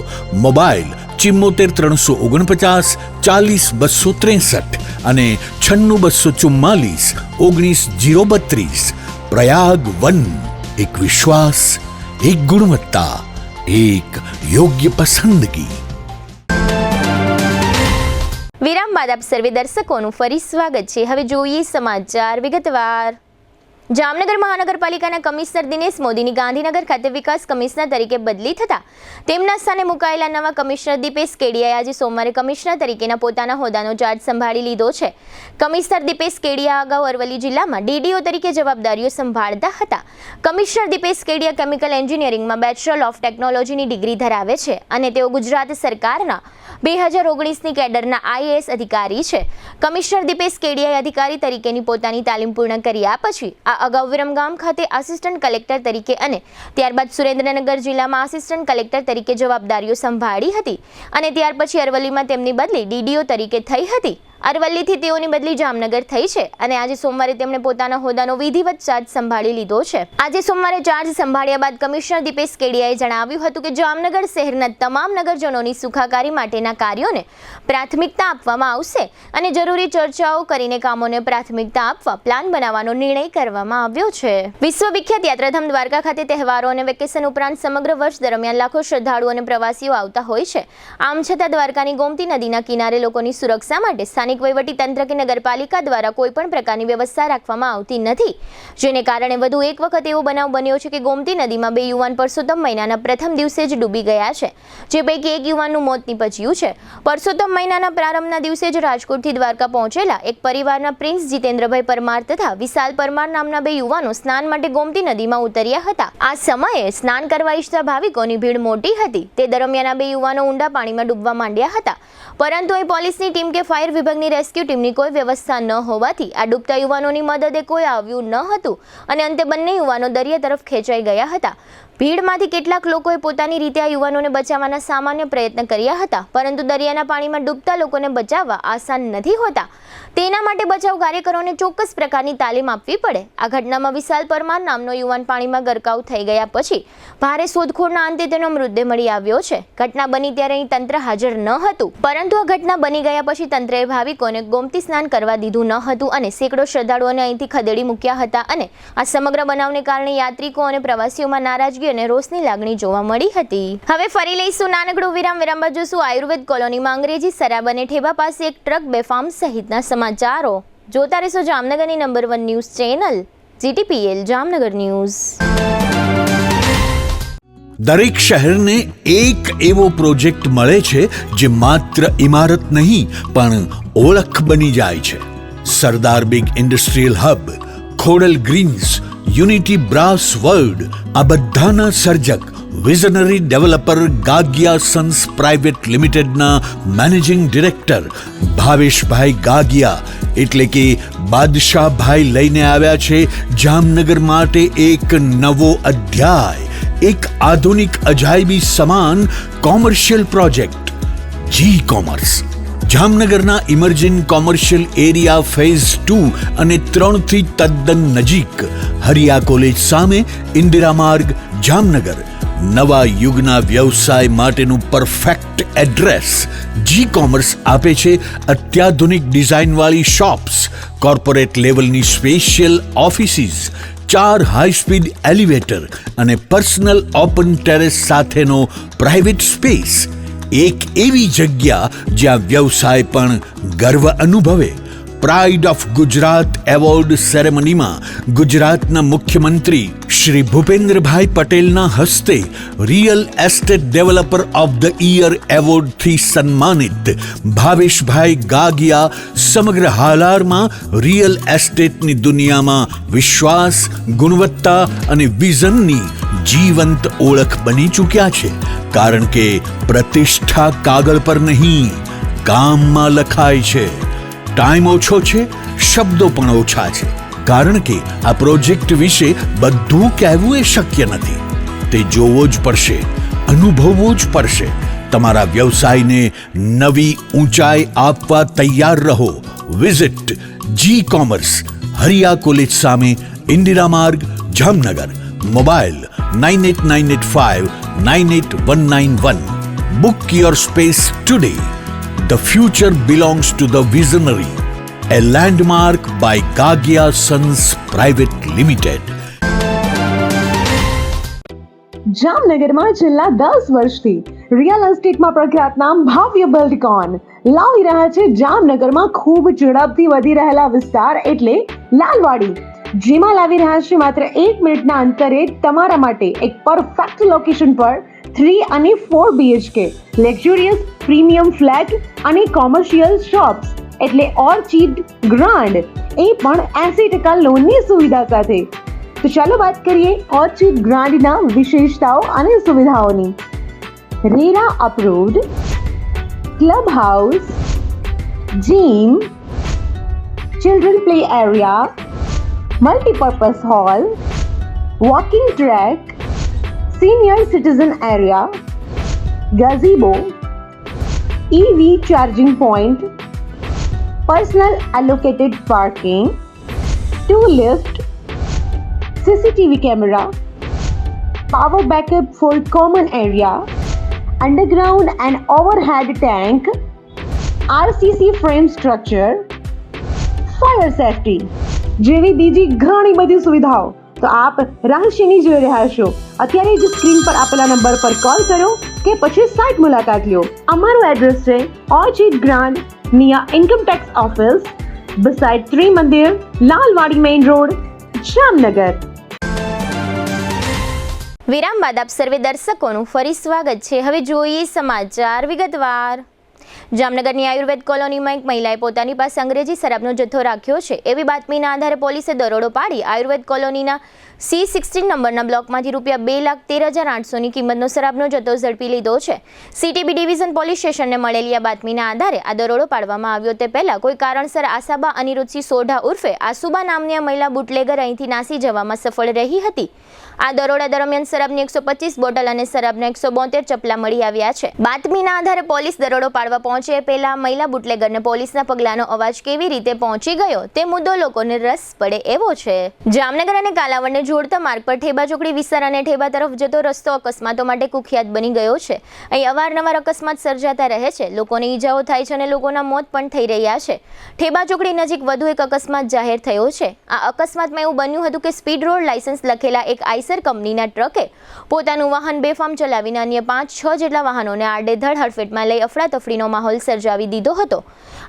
મોબાઈલ 74 349 40 263 અને 96 244 19 032. પ્રયાગ વન, એક વિશ્વાસ, એક ગુણવત્તા, એક યોગ્ય પસંદગી. વિરામ બાદ આપ સર્વે દર્શકોનું ફરી સ્વાગત છે. હવે જોઈએ સમાચાર વિગતવાર. જામનગર મહાનગરપાલિકાના કમિશનર દિનેશ મોદીની ગાંધીનગર ખાતે વિકાસ કમિશનર તરીકે બદલી થતા તેમના સ્થાને મુકાયેલા નવા કમિશનર દીપેશ કેડિયાએ આજે સોમવારે કમિશનર તરીકેના પોતાના હોદ્દાનો ચાર્જ સંભાળી લીધો છે. કમિશનર દીપેશ કેડિયા અગાઉ અરવલ્લી જિલ્લામાં DDO તરીકે જવાબદારીઓ સંભાળતા હતા. કમિશનર દીપેશ કેડિયા કેમિકલ એન્જિનિયરિંગમાં બેચલર ઓફ ટેકનોલોજીની ડિગ્રી ધરાવે છે અને તેઓ ગુજરાત સરકારના 2019ની કેડરના IAS અધિકારી છે. કમિશનર દીપેશ કેડિયાએ અધિકારી તરીકેની પોતાની તાલીમ પૂર્ણ કર્યા પછી અગાઉ વિરમગામ ખાતે આસિસ્ટન્ટ કલેક્ટર તરીકે અને ત્યારબાદ સુરેન્દ્રનગર જિલ્લામાં આસિસ્ટન્ટ કલેક્ટર તરીકે જવાબદારીઓ સંભાળી હતી અને ત્યાર પછી અરવલ્લીમાં તેમની બદલી DDO તરીકે થઈ હતી. અરવલ્લીથી તેઓની બદલી જામનગર થઈ છે અને આજે સોમવારે તેમણે પોતાના હોદ્દાનો વિધિવત ચાર્જ સંભાળી લીધો છે. આજે સોમવારે ચાર્જ સંભાળ્યા બાદ કમિશનર દીપેશ કેડિયાએ જણાવ્યું હતું કે જામનગર શહેરના તમામ નગરજનોની સુખાકારી માટેના કાર્યોને પ્રાથમિકતા આપવામાં આવશે અને જરૂરી ચર્ચાઓ કરીને કામોને પ્રાથમિકતા આપવા પ્લાન બનાવવાનો નિર્ણય કરવામાં આવ્યો છે. વિશ્વવિખ્યાત યાત્રાધામ દ્વારકા ખાતે તહેવારો અને વેકેશન ઉપરાંત સમગ્ર વર્ષ દરમિયાન લાખો શ્રદ્ધાળુઓ અને પ્રવાસીઓ આવતા હોય છે. આમ છતાં દ્વારકાની ગોમતી નદીના કિનારે લોકોની સુરક્ષા માટે સ્થાનિક વહીવટીતંત્ર કે નગરપાલિકા દ્વારા કોઈ પણ પ્રકારની વ્યવસ્થા રાખવામાં આવતી નથી, જેને કારણે વધુ એક વખત એવો બનાવ બન્યો છે કે ગોમતી નદીમાં 2 યુવાન પરસોત્તમ મહિનાના પ્રથમ દિવસે જ ડૂબી ગયા છે, જે પૈકી એક યુવાનનું મોત નીપજ્યું છે. પરસોત્તમ મહિનાના પ્રારંભના દિવસે જ રાજકોટથી દ્વારકા પહોંચેલા એક પરિવારના પ્રિન્સ જીતેન્દ્રભાઈ પરમાર તથા વિશાલ પરમાર નામના 2 યુવાનો સ્નાન માટે ગોમતી નદીમાં ઉતર્યા હતા. આ સમયે સ્નાન કરવા ઈચ્છતા ભાવિકોની ભીડ મોટી હતી. તે દરમિયાન આ 2 યુવાનો ઊંડા પાણીમાં ડૂબવા માંડ્યા હતા, પરંતુ અહીં પોલીસની ટીમ કે ફાયર વિભાગની રેસ્ક્યુ ટીમની કોઈ વ્યવસ્થા ન હોવાથી આ ડૂબતા યુવાનોની મદદે કોઈ આવ્યું ન હતું અને અંતે બંને યુવાનો દરિયા તરફ ખેંચાઈ ગયા હતા. ભીડમાંથી કેટલાક લોકોએ પોતાની રીતે આ યુવાનોને બચાવવાના સામાન્ય પ્રયત્ન કર્યા હતા, પરંતુ દરિયાના પાણીમાં ડૂબતા લોકોને બચાવવા આસાન નથી હોતા. તેના માટે બચાવ કાર્યકરોને ચોક્કસ પ્રકારની તાલીમ આપવી પડે. આ ઘટનામાં વિશાલ પરમાર નામનો યુવાન પાણીમાં ગરકાવ થઈ ગયા પછી ભારે શોધખોળના અંતે તેનો મૃતદેહ મળી આવ્યો છે. ઘટના બની ત્યારે અહીં તંત્ર હાજર ન હતું, પરંતુ આ ઘટના બની ગયા પછી તંત્રએ ભાવિકોને ગોમતી સ્નાન કરવા દીધું ન હતું અને સેંકડો શ્રદ્ધાળુઓને અહીંથી ખદેડી મૂક્યા હતા અને આ સમગ્ર બનાવને કારણે યાત્રિકો અને પ્રવાસીઓમાં નારાજગી અને રોષની લાગણી જોવા મળી હતી. હવે ફરી લઈશું નાનકડું વિરામ. વિરામ બાદ જોશું આયુર્વેદ કોલોનીમાં અંગ્રેજી શરાબ અને ઠેબા પાસે એક ટ્રક બેફામ સહિતના સમાચારો. જોતા રહેશો જામનગરની number 1 news channel GTPL Jamnagar news. દરેક શહેરને એક એવો પ્રોજેક્ટ મળે છે જે માત્ર ઇમારત નહીં પણ ઓળખ બની જાય છે. Sardar big industrial hub, Khodal greens, unity brass world, આ બધાના સર્જક visionary developer Gagiya sons private લિમિટેડના મેનેજિંગ ડિરેક્ટર ભાવેશભાઈ ગાગિયા એટલે કે બાદશાહભાઈ લઈને આવ્યા છે જામનગર માટે એક નવો અધ્યાય, એક આધુનિક અજાયબી સમાન કોમર્શિયલ પ્રોજેક્ટ જી કોમર્સ. જામનગરના ઇમર્જિંગ કોમર્શિયલ એરિયા ફેઝ 2 અને 3 થી તદ્દન નજીક હરિયા કોલેજ સામે ઇન્દિરા માર્ગ જામનગર. નવા યુગના વ્યવસાય માટેનું પરફેક્ટ એડ્રેસ. જી કોમર્સ આપે છે અત્યાધુનિક ડિઝાઇનવાળી શોપ્સ, કોર્પોરેટ લેવલની special offices, 4 high speed elevator અને પર્સનલ ઓપન ટેરેસ સાથેનો પ્રાઇવેટ સ્પેસ. એક એવી જગ્યા જ્યાં વ્યવસાય પણ ગર્વ અનુભવે. પ્રાઇડ ઓફ ગુજરાત એવોર્ડ સેરેમનીમાં ગુજરાતના મુખ્યમંત્રી શ્રી ભૂપેન્દ્રભાઈ પટેલના હસ્તે real estate developer of the year એવોર્ડથી સન્માનિત ભાવેશભાઈ ગાગિયા સમગ્ર હાલારમાં રિયલ એસ્ટેટની દુનિયામાં વિશ્વાસ, ગુણવત્તા અને વિઝનની જીવંત ઓળખ બની ચૂક્યા છે. કારણ કે પ્રતિષ્ઠા કાગળ પર નહીં, કામમાં લખાય છે. ટાઈમ ઓછો છે, શબ્દો પણ ઓછા છે, કારણ કે આ પ્રોજેક્ટ વિશે બધું કહેવું એ શક્ય નથી. તે જોવો જ પડશે, અનુભવવો જ પડશે. તમારા વ્યવસાયને નવી ઊંચાઈ આપવા તૈયાર રહો. વિઝિટ જી કોમર્સ, હરિયા કોલેજ સામે, ઇન્દિરા માર્ગ, Jamnagar. Mobile 9895981191. Book your space today. The future belongs to the visionary. A landmark by Gagia Sons Private Limited. જામનગરમાં છેલ્લા 10 વર્ષથી રિયલ એસ્ટેટમાં પ્રખ્યાત નામ ભવ્ય બિલ્ડકોન લાવી રહ્યા છે જામનગરમાં ખૂબ ઝડપથી વધી રહેલા વિસ્તાર એટલે લાલવાડી, જેમાં લાવી રહ્યા છે માત્ર 1 મિનિટના અંતરે તમારા માટે એક પરફેક્ટ લોકેશન પર 3 અને 4 BHK લક્ઝુરિયસ પ્રીમિયમ ફ્લેટ અને કોમર્શિયલ શોપ્સ એટલે ઓર્ચિડ ગ્રાન્ડ, એ પણ 80% લોનની સુવિધા સાથે. તો ચાલો વાત કરીએ ઓર્ચિડ ગ્રાન્ડના વિશેષતાઓ અને સુવિધાઓની. RERA approved, club house, gym, children play area, multipurpose hall, walking track, senior citizen area, gazebo, EV charging point, personal allocated parking, 2 lift, CCTV camera, power backup for common area, underground and overhead tank, RCC frame structure, fire safety જેવી બીજી ઘણી બધી સુવિધાઓ તો આપ રહસ્યની જોઈ રહ્યા છો. અત્યારે જ સ્ક્રીન પર આપેલા નંબર પર કોલ કરો કે પછી સાઇટ મુલાકાત લો. અમારું એડ્રેસ છે orchid grand, near Income Tax Office, beside Tri Mandir, Lalwadi Main Road, Jamnagar. વિરામ બાદ આપ સર્વે દર્શકોનું ફરી સ્વાગત છે. હવે જોઈએ સમાચાર વિગતવાર. જામનગરની આયુર્વેદ કોલોનીમાં એક મહિલાએ પોતાની પાસે અંગ્રેજી શરાબનો જથ્થો રાખ્યો છે એવી બાતમીના આધારે પોલીસે દરોડો પાડી આયુર્વેદ કોલોનીના C16 નંબરના બ્લોકમાંથી ₹2,13,800ની કિંમતનો શરાબનો જથ્થો ઝડપી લીધો છે. CTB ડિવિઝન પોલીસ સ્ટેશનને મળેલી આ બાતમીના આધારે આ દરોડો પાડવામાં આવ્યો. તે પહેલા કોઈ કારણસર આસાબા અનિરુદ્ધસિંહ સોઢા ઉર્ફે આસુબા નામની મહિલા બુટલેગર અહીંથી નાસી જવામાં સફળ રહી હતી. આ દરોડા દરમિયાન શરાબની 125 બોટલ અને શરાબના 172 ચપલા મળી આવ્યા છે. બાતમીના આધારે પોલીસ દરોડો પાડવા પહોંચે પહેલા મહિલા બુટલેગરને પોલીસના પગલાંનો અવાજ કેવી રીતે પહોંચી ગયો તે મુદ્દો લોકોને રસ પડે એવો છે. જામનગર અને કાલાવડને જોડતા માર્ગ પર ઠેબા ચોકડી વિસ્તાર અને ઠેબા તરફ જતો રસ્તો અકસ્માતો માટે કુખ્યાત બની ગયો છે. અહીં અવારનવાર અકસ્માત સર્જાતા રહે છે. લોકોને ઈજાઓ થાય છે અને લોકોના મોત પણ થઈ રહ્યા છે. ઠેબા ચોકડી નજીક વધુ એક અકસ્માત જાહેર થયો છે. આ અકસ્માતમાં એવું બન્યું હતું કે સ્પીડ રોડ લાયસન્સ લખેલા એક આઈસર કંપનીના ટ્રકે પોતાનું વાહન બેફામ ચલાવીને અન્ય 5-6 જેટલા વાહનોને આડેધડ હડફેટમાં લઈ અફડાતફડીનો માહોલ સર્જાવી દીધો હતો.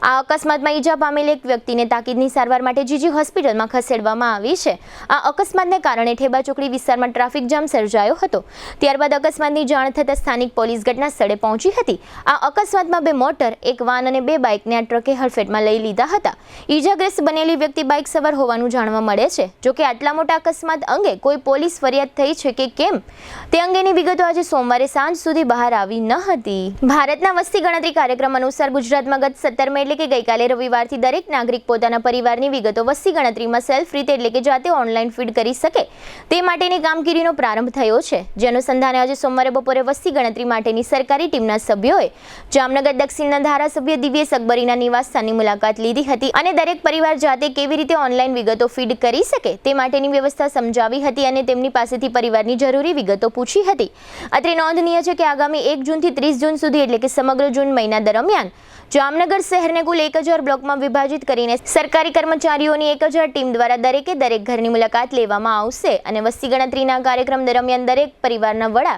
આ અકસ્માતમાં ઈજા પામેલ એક વ્યક્તિને તાકીદની સારવાર માટે જીજી હોસ્પિટલમાં ખસેડવામાં આવી છે. આ અકસ્માતને કારણે ઠેબા ચોકડી વિસ્તારમાં ટ્રાફિક જામ સર્જાયો હતો. ત્યારબાદ અકસ્માતની જાણ થતાં સ્થાનિક પોલીસ ઘટના સ્થળે પહોંચી હતી. આ અકસ્માતમાં 2 મોટર, 1 વાન અને 2 બાઇકને આ ટ્રકે હડફેટમાં લઈ લીધા હતા. ઈજાગ્રસ્ત બનેલી વ્યક્તિ બાઇક સવાર હોવાનું જાણવા મળે છે. જોકે આટલા મોટા અકસ્માત અંગે કોઈ પોલીસ ફરિયાદ થઈ છે કે કેમ તે અંગેની વિગતો આજે સોમવારે સાંજ સુધી બહાર આવી ન હતી. ભારતના વસ્તી ગણતરી કાર્યક્રમ અનુસાર ગુજરાતમાં ગત 17 મે એટલે કે ગઈકાલે રવિવારથી દરેક નાગરિક પોતાના પરિવારની વિગતો વસ્તી ગણતરીમાં સેલ્ફ રીતે એટલે કે જાતે ઓનલાઈન ફીડ કરી શકે તે માટેની કામગીરીનો પ્રારંભ થયો છે. જે અનુસંધાને આજે સોમવારે બપોરે વસ્તી ગણતરી માટેની સરકારી ટીમના સભ્યોએ જામનગર દક્ષિણના ધારાસભ્ય દિવ્યેશ અકબરીના નિવાસસ્થાનની મુલાકાત લીધી હતી અને દરેક પરિવાર જાતે કેવી રીતે ઓનલાઈન વિગતો ફીડ કરી શકે તે માટેની વ્યવસ્થા સમજાવી હતી અને તેમની પાસેથી પરિવારની જરૂરી વિગતો પૂછી હતી. અત્રે નોંધનીય છે કે આગામી 1 જૂનથી 30 જૂન સુધી એટલે કે સમગ્ર જૂન મહિના દરમિયાન જામનગર શહેરને કુલ 1000 બ્લોકમાં વિભાજિત કરીને સરકારી કર્મચારીઓની 1000 ટીમ દ્વારા દરેક ઘરની મુલાકાત લેવામાં આવશે અને વસ્તી ગણતરીના કાર્યક્રમ દરમિયાન દરેક પરિવારના વડા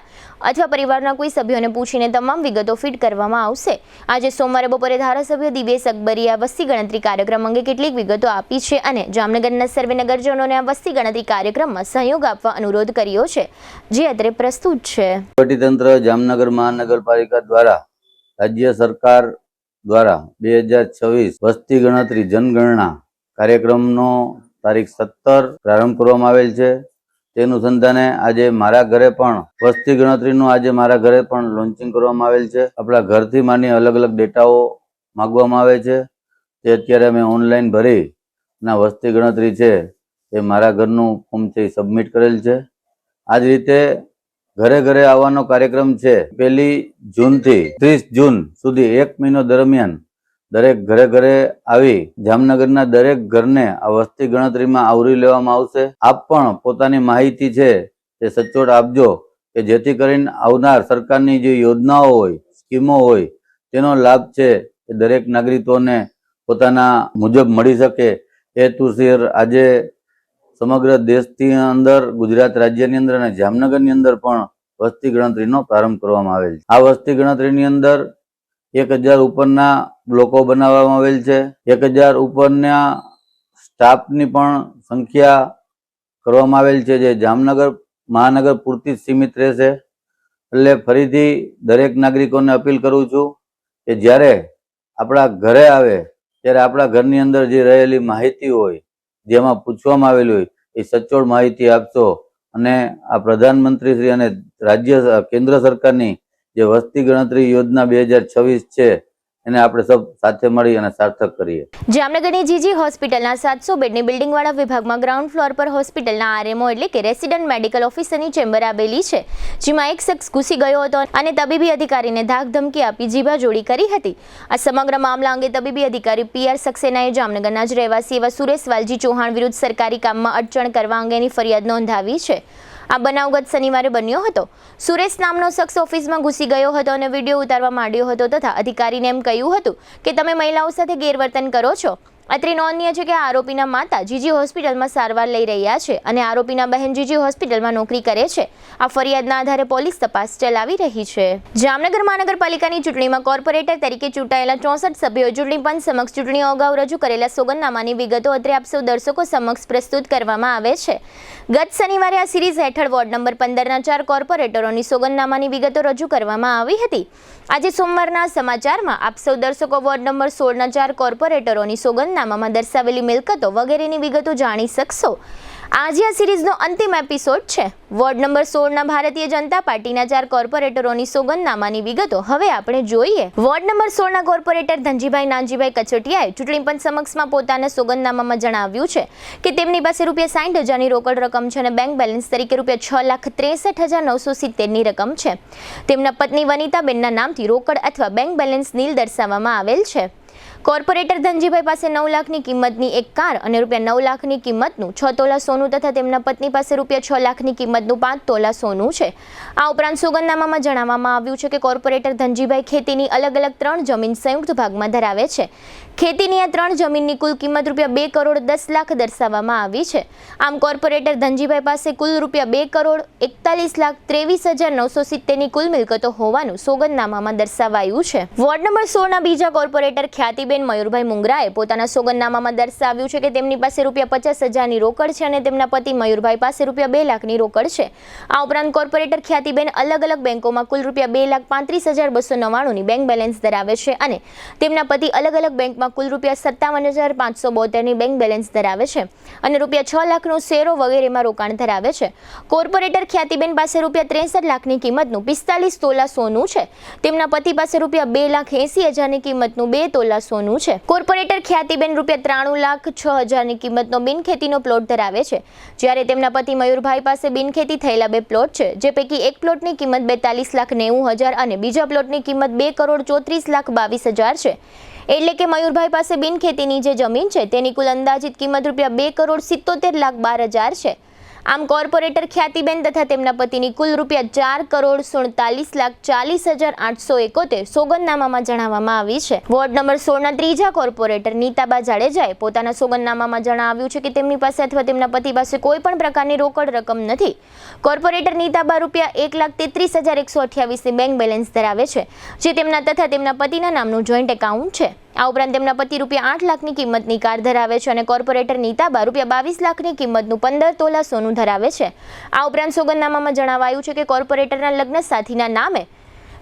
અથવા પરિવારના કોઈ સભ્યોને પૂછીને તમામ વિગતો ફીડ કરવામાં આવશે. આજે સોમવારે બપોરે ધારાસભ્ય દિવ્યેશ અકબરીએ આ વસ્તી ગણતરી કાર્યક્રમ અંગે કેટલીક વિગતો આપી છે અને જામનગરના સર્વે નગરજનોને આ વસ્તી ગણતરી કાર્યક્રમમાં સહયોગ આપવા અનુરોધ કર્યો છે, જે અત્રે પ્રસ્તુત છે. વહીવટીતંત્ર જામનગર મહાનગરપાલિકા દ્વારા રાજ્ય સરકાર દ્વારા 2026 વસ્તી ગણતરી જનગણના કાર્યક્રમનો તારીખ 17 પ્રારંભ કરવામાં આવેલ છે. તે અનુસંધાને આજે મારા ઘરે પણ વસ્તી ગણતરીનું આજે મારા ઘરે પણ લોન્ચિંગ કરવામાં આવેલ છે. આપણા ઘરથી માની અલગ અલગ ડેટાઓ માંગવામાં આવે છે તે અત્યારે અમે ઓનલાઈન ભરી ના વસ્તી ગણતરી છે એ મારા ઘરનું ફોર્મ છે એ સબમિટ કરેલ છે. આ જ રીતે ઘરે ઘરે આવવાનો કાર્યક્રમ છે. 1 જૂનથી 30 જૂન સુધી 1 મહિનો દરમિયાન દરેક ઘરે ઘરે આવી જામનગરના દરેક ઘરને આ વસ્તી ગણતરીમાં આવરી લેવામાં આવશે. આપ પણ પોતાની માહિતી છે તે સચોટ આપજો કે જેથી કરીને આવનાર સરકારની જે યોજનાઓ હોય, સ્કીમો હોય તેનો લાભ છે એ દરેક નાગરિકોને પોતાના મુજબ મળી શકે. એ હેતુસર આજે સમગ્ર દેશની અંદર, ગુજરાત રાજ્યની અંદર અને જામનગરની અંદર પણ વસ્તી ગણતરીનો પ્રારંભ કરવામાં આવેલ છે. આ વસ્તી ગણતરીની અંદર 1000 ઉપરના બ્લોકો બનાવવામાં આવેલ છે. 1000 ઉપરના સ્ટાફની પણ સંખ્યા કરવામાં આવેલ છે, જે જામનગર મહાનગર પૂરતી સીમિત રહેશે. એટલે ફરીથી દરેક નાગરિકોને અપીલ કરું છું કે જ્યારે આપણા ઘરે આવે ત્યારે આપણા ઘરની અંદર જે રહેલી માહિતી હોય, જેમાં પૂછવામાં આવેલી હોય એ સચોટ માહિતી આપશો અને આ પ્રધાનમંત્રી શ્રી અને રાજ્ય કેન્દ્ર સરકારની જે વસ્તી ગણતરી યોજના 2026 છે એને આપણે સૌ સાથે મળી અને સાર્થક કરીએ. જામનગરની જીજી હોસ્પિટલના 700 બેડની બિલ્ડિંગવાળા વિભાગમાં ગ્રાઉન્ડ ફ્લોર પર હોસ્પિટલના આરએમઓ એટલે કે રેસિડન્ટ મેડિકલ ઓફિસરની ચેમ્બર આવેલી છે, જેમાં એક શખ્સ ઘૂસી ગયો હતો અને તબીબી અધિકારીને ધાક ધમકી આપી જીભાજોડી કરી હતી. આ સમગ્ર મામલા અંગે તબીબી અધિકારી PR સક્સેનાએ જામનગરના જ રહેવાસી એવા સુરેશ વાલજી ચૌહાણ વિરુદ્ધ સરકારી કામમાં અડચણ કરવા અંગેની ફરિયાદ નોંધાવી છે. આ બનાવ ગત શનિવારે બન્યો હતો. સુરેશ નામનો શખ્સ ઓફિસમાં ઘૂસી ગયો હતો અને વિડીયો ઉતારવા માંડ્યો હતો તથા અધિકારીને એમ કહ્યું હતું કે તમે મહિલાઓ સાથે ગેરવર્તન કરો છો અત્રે નોંધનીય છે કે આરોપીના માતા જીજી હોસ્પિટલમાં સારવાર લઈ રહ્યા છે અને આરોપીના બહેન જીજી હોસ્પિટલમાં નોકરી કરે છે. આ ફરિયાદના આધારે પોલીસ તપાસ ચલાવી રહી છે. જામનગર મહાનગરપાલિકાની ચૂંટણીમાં કોર્પોરેટર તરીકે ચૂંટાયેલા 64 સભ્યોએ ચૂંટણી પંચ સમક્ષ ચૂંટણીઓ અગાઉ રજૂ કરેલા સોગંદનામાની વિગતો અત્રે આપ સૌ દર્શકો સમક્ષ પ્રસ્તુત કરવામાં આવે છે. ગત શનિવારે આ સિરીઝ હેઠળ વોર્ડ નંબર 15ના 4 કોર્પોરેટરોની સોગંદનામાની વિગતો રજૂ કરવામાં આવી હતી. આજે સોમવારના સમાચારમાં આપ સૌ દર્શકો વોર્ડ નંબર 16ના 4 કોર્પોરેટરોની સોગંદનામામાં દર્શાવેલી મિલકતો વગેરેની વિગતો જાણી શકશો. આજે આ સિરીઝનો અંતિમ એપિસોડ છે. વોર્ડ નંબર 16ના ભારતીય જનતા પાર્ટીના 4 કોર્પોરેટરોની સોગંદનામાની વિગતો હવે આપણે જોઈએ. વોર્ડ નંબર 16ના કોર્પોરેટર ધનજીભાઈ નાનજીભાઈ કચોટિયાએ ચૂંટણી પંચ સમક્ષમાં પોતાના સોગંદનામામાં જણાવ્યું છે કે તેમની પાસે ₹60,000ની રોકડ રકમ છે અને બેંક બેલેન્સ તરીકે ₹6,63,970ની રકમ છે. તેમના પત્ની વનિતાબેનના નામથી રોકડ અથવા બેંક બેલેન્સ નીલ દર્શાવવામાં આવેલ છે. કોર્પોરેટર ધનજીભાઈ પાસે 9 લાખની કિંમતની એક કાર અને ₹9 લાખની કિંમતનું 6 તોલા સોનું તથા તેમના પત્ની પાસે ₹6 લાખની કિંમતનું 5 તોલા સોનું છે. આ ઉપરાંત સોગંદનામામાં જણાવવામાં આવ્યું છે કે કોર્પોરેટર ધનજીભાઈ ખેતીની અલગ અલગ 3 જમીન સંયુક્ત ભાગમાં ધરાવે છે. ખેતીની આ 3 જમીનની કુલ કિંમત ₹2,10,00,000 દર્શાવવામાં આવી છે. આમ કોર્પોરેટર ધનજીભાઈ પાસે કુલ ₹2,41,23,970ની કુલ મિલકતો હોવાનું સોગંદનામામાં દર્શાવાયું છે. વોર્ડ નંબર 16ના બીજા કોર્પોરેટર ખ્યાતિબેન મયુરભાઈ મુંગરાએ પોતાના સોગંદનામામાં દર્શાવ્યું છે કે તેમની પાસે ₹50,000ની રોકડ છે અને તેમના પતિ મયુરભાઈ પાસે ₹2 લાખની રોકડ છે. આ ઉપરાંત કોર્પોરેટર ખ્યાતિબેન અલગ અલગ બેંકોમાં કુલ ₹2,35,299ની બેંક બેલેન્સ ધરાવે છે અને તેમના પતિ અલગ અલગ બેંકમાં કુલ ₹57,572ની બેંક બેલેન્સ ધરાવે છે અને ₹6 લાખનો શેરો વગેરેમાં રોકાણ ધરાવે છે. કોર્પોરેટર ખ્યાતિબેન પાસે ₹63 લાખની કિંમતનું 45 તોલા સોનું છે. તેમના પતિ પાસે ₹2,80,000ની કિંમતનું 2 તોલા સોનું છે. કોર્પોરેટર ખ્યાતિબેન ₹93,06,000ની કિંમતનો બિનખેતીનો પ્લોટ ધરાવે છે, જ્યારે તેમના પતિ મયુરભાઈ પાસે બિનખેતી થયેલા 2 પ્લોટ છે, જે પૈકી એક પ્લોટની કિંમત ₹42,90,000 અને બીજા પ્લોટની કિંમત ₹2,34,22,000 છે. એટલે કે મયુરભાઈ પાસે બિનખેતીની જે જમીન છે તેની કુલ અંદાજિત કિંમત ₹2,77,12,000 છે. આમ કોર્પોરેટર ખ્યાતિબેન તથા તેમના પતિની કુલ ₹4,47,40,871 સોગંદનામામાં જણાવવામાં આવી છે. વોર્ડ નંબર 16ના ત્રીજા કોર્પોરેટર નીતાબા જાડેજાએ પોતાના સોગંદનામામાં જણાવ્યું છે કે તેમની પાસે અથવા તેમના પતિ પાસે કોઈ પણ પ્રકારની રોકડ રકમ નથી. કોર્પોરેટર નીતાબા ₹1,33,128ની બેંક બેલેન્સ ધરાવે છે, જે તેમના તથા તેમના પતિના નામનું જોઈન્ટ એકાઉન્ટ છે. આ ઉપરાંત તેમના પતિ ₹8 લાખની કિંમતની કાર ધરાવે છે અને કોર્પોરેટર નીતાબા ₹22 લાખની કિંમતનું 15 તોલા સોનું ધરાવે છે. આ ઉપરાંત સોગંદનામામાં જણાવાયું છે કે કોર્પોરેટરના લગ્ન સાથીના નામે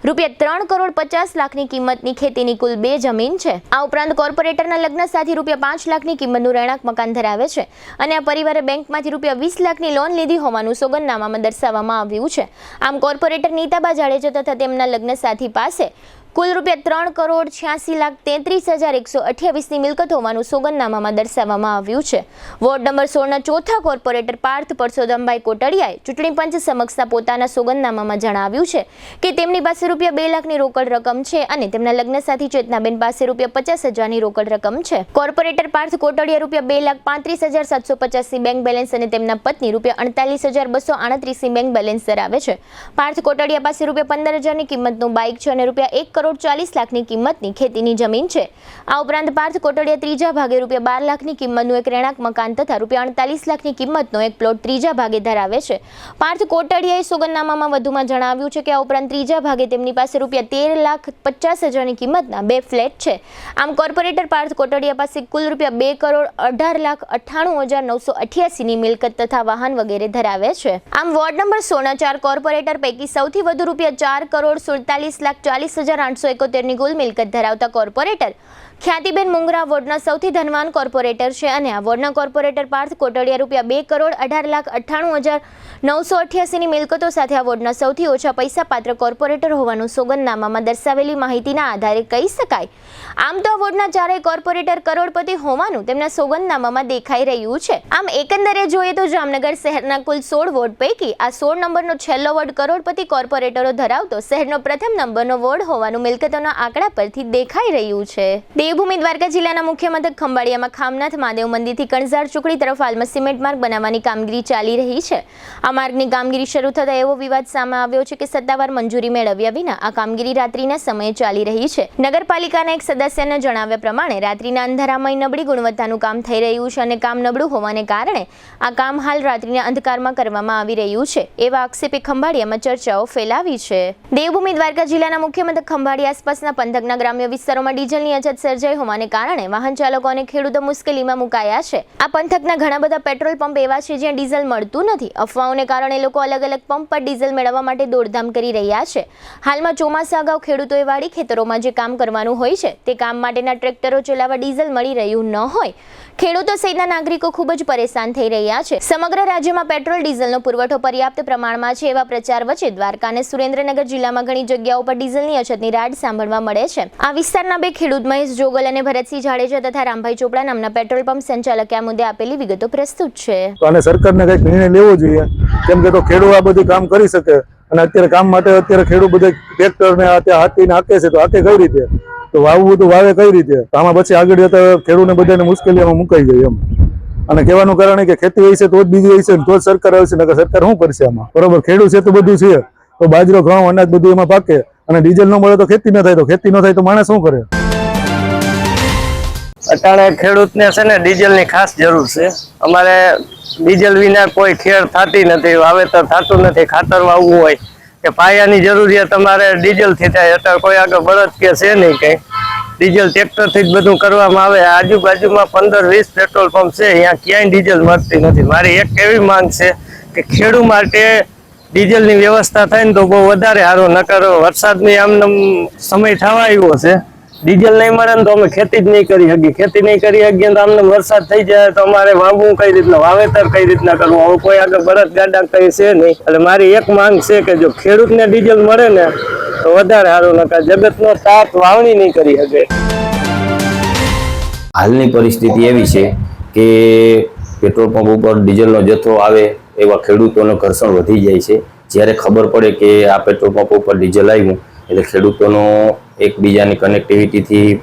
₹3,50,00,000ની કિંમતની ખેતીની કુલ 2 જમીન છે. આ ઉપરાંત કોર્પોરેટરના લગ્ન સાથી ₹5 લાખની કિંમતનું રહેણાંક મકાન ધરાવે છે અને આ પરિવારે બેંકમાંથી ₹20 લાખની લોન લીધી હોવાનું સોગંદનામામાં દર્શાવવામાં આવ્યું છે. આમ કોર્પોરેટર નીતાબા જાડેજા તથા તેમના લગ્ન સાથી પાસે કુલ ₹3,86,33,128ની મિલકત હોવાનું સોગંદનામામાં દર્શાવવામાં આવ્યું છે. વોર્ડ નંબર 16ના ચોથા કોર્પોરેટર પાર્થ પરસોત્તમભાઈ કોટડિયાએ ચૂંટણી પંચ સમક્ષના પોતાના સોગંદનામામાં જણાવ્યું છે કે તેમની પાસે ₹2 લાખની રોકડ રકમ છે અને તેમના લગ્ન સાથી ચેતનાબેન પાસે ₹50,000ની રોકડ રકમ છે. કોર્પોરેટર પાર્થ કોટડિયા ₹2,35,750ની બેંક બેલેન્સ અને તેમના પત્ની ₹48,238ની બેંક બેલેન્સ ધરાવે છે. પાર્થ કોટડિયા પાસે ₹15,000ની કિંમતનું બાઇક છે અને ₹1,40,00,000ની કિંમતની ખેતીની જમીન છે. આ ઉપરાંત પાર્થ કોટડિયા ત્રીજા ભાગે ₹12 લાખની કિંમતનું એક રહેણાંક મકાન તથા ₹48 લાખની કિંમતનો એક પ્લોટ ત્રીજા ભાગે ધરાવે છે. પાર્થ કોટડિયાએ સોગંદનામામાં વધુમાં જણાવ્યું છે કે આ ઉપરાંત ત્રીજા ભાગે તેમની પાસે ₹13,50,000ની કિંમતના 2 ફ્લેટ છે. આમ કોર્પોરેટર પાર્થ કોટડિયા પાસે કુલ ₹2,18,98,988ની મિલકત તથા વાહન વગેરે ધરાવે છે. આમ વોર્ડ નંબર 16ના 4 કોર્પોરેટર પૈકી સૌથી વધુ ₹4,47,40,871ની કુલ મિલકત ધરાવતા કોર્પોરેટર ખ્યાતિબેન મુંગરા વોર્ડના સૌથી ધનવાન કોર્પોરેટર છે અને આ વોર્ડના કોર્પોરેટર પાર્થ કોટડિયા ₹2,18,98,988ની મિલકતો સાથે આ વોર્ડના સૌથી ઓછા પૈસા પાત્ર કોર્પોરેટર હોવાનું સોગંદનામામાં દર્શાવેલી માહિતીના આધારે કહી શકાય. આમ તો આ વોર્ડના ચારેય કોર્પોરેટર કરોડપતિ હોવાનું તેમના સોગંદનામામાં દેખાઈ રહ્યું છે. આમ એકંદરે જોઈએ તો જામનગર શહેરના કુલ 16 વોર્ડ પૈકી આ 16 નંબરનો છેલ્લો વોર્ડ કરોડપતિ કોર્પોરેટરો ધરાવતો શહેરનો પ્રથમ નંબરનો વોર્ડ હોવાનું મિલકતોના આંકડા પરથી દેખાઈ રહ્યું છે. દેવભૂમિ દ્વારકા જિલ્લાના મુખ્ય મથક ખંભાળિયામાં ખામનાથ મહાદેવ મંદિરથી કણઝાર ચોકડી તરફ હાલમાં સિમેન્ટ માર્ગ બનાવવાની કામગીરી ચાલી રહી છે. આ માર્ગની કામગીરી શરૂ થતાં એવો વિવાદ સામે આવ્યો છે કે સત્તાવાર મંજૂરી મેળવ્યા વિના આ કામગીરી રાત્રિના સમયે ચાલી રહી છે. નગરપાલિકાના એક સદસ્યના જણાવ્યા પ્રમાણે રાત્રિના અંધારામાં નબળી ગુણવત્તાનું કામ થઈ રહ્યું છે અને કામ નબળું હોવાને કારણે આ કામ હાલ રાત્રિના અંધકારમાં કરવામાં આવી રહ્યું છે. એવા આક્ષેપે ખંભાળિયામાં ચર્ચાઓ ફેલાવી છે. દેવભૂમિ દ્વારકા જિલ્લાના મુખ્ય મથક ખંભાળિયા આસપાસના પંથકના ગ્રામ્ય વિસ્તારોમાં ડીઝલની અછત સર્જાઈ હોવાને કારણે વાહન ચાલકો અને ખેડૂતો મુશ્કેલીમાં મુકાયા છે. આ પંથકના ઘણા બધા પેટ્રોલ પંપ એવા છે જ્યાં ડીઝલ મળતું નથી. અફવાઓને કારણે લોકો અલગ અલગ પંપ પર ડીઝલ મેળવવા માટે દોડધામ કરી રહ્યા છે. હાલમાં ચોમાસા અગાઉ ખેડૂતોએ વાડી ખેતરોમાં જે કામ કરવાનું હોય છે તે કામ માટેના ટ્રેક્ટરો ચલાવવા ડીઝલ મળી રહ્યું ન હોય ખેડૂતો સહિતના નાગરિકો ખૂબ જ પરેશાન થઈ રહ્યા છે. સમગ્ર રાજ્યમાં પેટ્રોલ ડીઝલનો પુરવઠો પર્યાપ્ત પ્રમાણમાં છે એવા પ્રચાર વચ્ચે દ્વારકા અને સુરેન્દ્રનગર જિલ્લામાં ઘણી જગ્યાઓ પર ડીઝલની અછતની રાડ સાંભળવા મળે છે. આ વિસ્તારના બે ખેડૂત મહેશ જોગલ અને ભરતસિંહ જાડેજા તથા રામભાઈ ચોપડા નામના પેટ્રોલ પંપ સંચાલકે આ મુદ્દે આપેલી વિગતો પ્રસ્તુત છે. અને સરકારને કંઈક નિર્ણય લેવો જોઈએ, કેમ કે તો ખેડૂત આ બધું કામ કરી શકે અને અત્યારે કામ માટે અત્યારે ખેડૂત બધા ટ્રેક્ટરને હાથીને હાકે છે તો હાકે કઈ રીતે, તો વાવવું તો વાવે કઈ રીતે, આમાં પછી આગળ જતા ખેડૂતને બધાને મુશ્કેલીઓમાં મુકાઈ જાય એમ. અને કહેવાનું કારણ કે ખેતી હોય છે તો જ બીજી હોય છે તો જ સરકાર આવશે, નકર સરકાર શું કરશે આમાં? બરોબર, ખેડૂત છે તો બધું છે, તો બાજરો ઘઉં અનાજ બધું એમાં પાકે અને ડીઝલ ન મળે તો ખેતી ન થાય, તો ખેતી ન થાય તો માણસ શું કરે? અટાણે ખેડૂતને છે ને ડીઝલની ખાસ જરૂર છે. અમારે ડીઝલ વિના કોઈ ખેડ થતી નથી, વાવેતર થતું નથી. ખાતર વાવવું હોય કે પાયાની જરૂરિયાત અમારે ડીઝલથી થાય. અત્યારે કોઈ આગળ બળદ કે છે નહીં કંઈ, ડીઝલ ટ્રેક્ટરથી જ બધું કરવામાં આવે. આજુબાજુમાં 15-20 પેટ્રોલ પંપ છે, અહીંયા ક્યાંય ડીઝલ મળતી નથી. મારી એક એવી માંગ છે કે ખેડૂત માટે ડીઝલની વ્યવસ્થા થાય ને તો બહુ વધારે સારું. નકર વરસાદની આમને સમય થવા આવ્યો છે, ડીઝલ નહીં મળે ને તો અમે ખેતી જ નહીં કરી શકીએ. ખેતી નહીં કરી શકીએ તો આમને વરસાદ થઈ જાય તો અમારે વાવવું કઈ રીતના, વાવેતર કઈ રીતના કરવું? હવે કોઈ આગળ બળદ ગાડા કઈ છે નહીં. એટલે મારી એક માંગ છે કે જો ખેડૂતને ડીઝલ મળે ને તો વધારે સારું, નકર જગતનો તાત વાવણી નહીં કરી શકે. હાલની પરિસ્થિતિ એવી છે કે પેટ્રોલ પંપ ઉપર ડીઝલનો જથ્થો આવે એવા ખેડૂતોનું ઘર્ષણ વધી જાય છે. જ્યારે ખબર પડે કે આ પેટ્રોલ પંપ ઉપર ડીઝલ આવ્યું એટલે ખેડૂતોનો એકબીજાની કનેક્ટિવિટીથી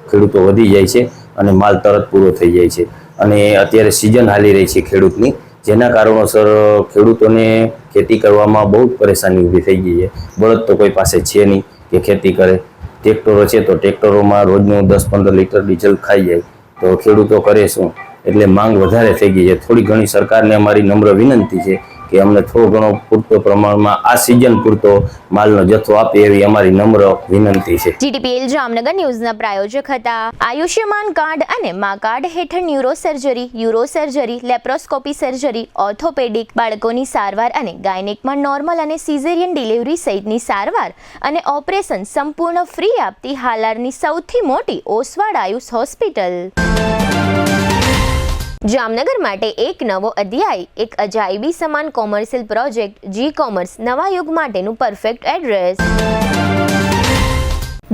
ખેડૂતો વધી જાય છે અને માલ તરત પૂરો થઈ જાય છે. અને અત્યારે સિઝન હાલી રહી છે ખેડૂતની, જેના કારણોસર ખેડૂતોને ખેતી કરવામાં બહુ જ પરેશાની ઊભી થઈ ગઈ છે. બળદ તો કોઈ પાસે છે નહીં કે ખેતી કરે. ટ્રેક્ટરો છે તો ટ્રેક્ટરોમાં રોજનું 10-15 લીટર ડીઝલ ખાઈ જાય, તો ખેડૂતો કરે શું? એટલે માંગ વધારે થઈ ગઈ છે. થોડી ઘણી સરકારને અમારી નમ્ર વિનંતી છે કે અમને થોડો ઘણો પૂરતો પ્રમાણમાં આ સિઝન પૂરતો માલનો જથ્થો આપે એવી અમારી નમ્ર વિનંતી છે. GTPL જામનગર ન્યૂઝના પ્રાયોજક હતા. આયુષ્યમાન કાર્ડ અને મા કાર્ડ હેઠળ neuro surgery, euro surgery, laparoscopy surgery, orthopaedic, બાળકોની સારવાર અને ગાયનેકમાં નોર્મલ અને સિઝેરિયન ડિલિવરી સહિતની સારવાર અને ઓપરેશન સંપૂર્ણ ફ્રી આપતી હાલારની સૌથી મોટી ઓસવાડ આયુષ હોસ્પિટલ. જામનગર માટે એક નવો અધ્યાય, એક અજાયબી સમાન કોમર્શિયલ પ્રોજેક્ટ જી કોમર્સ નવા યુગ માટેનું પરફેક્ટ એડ્રેસ.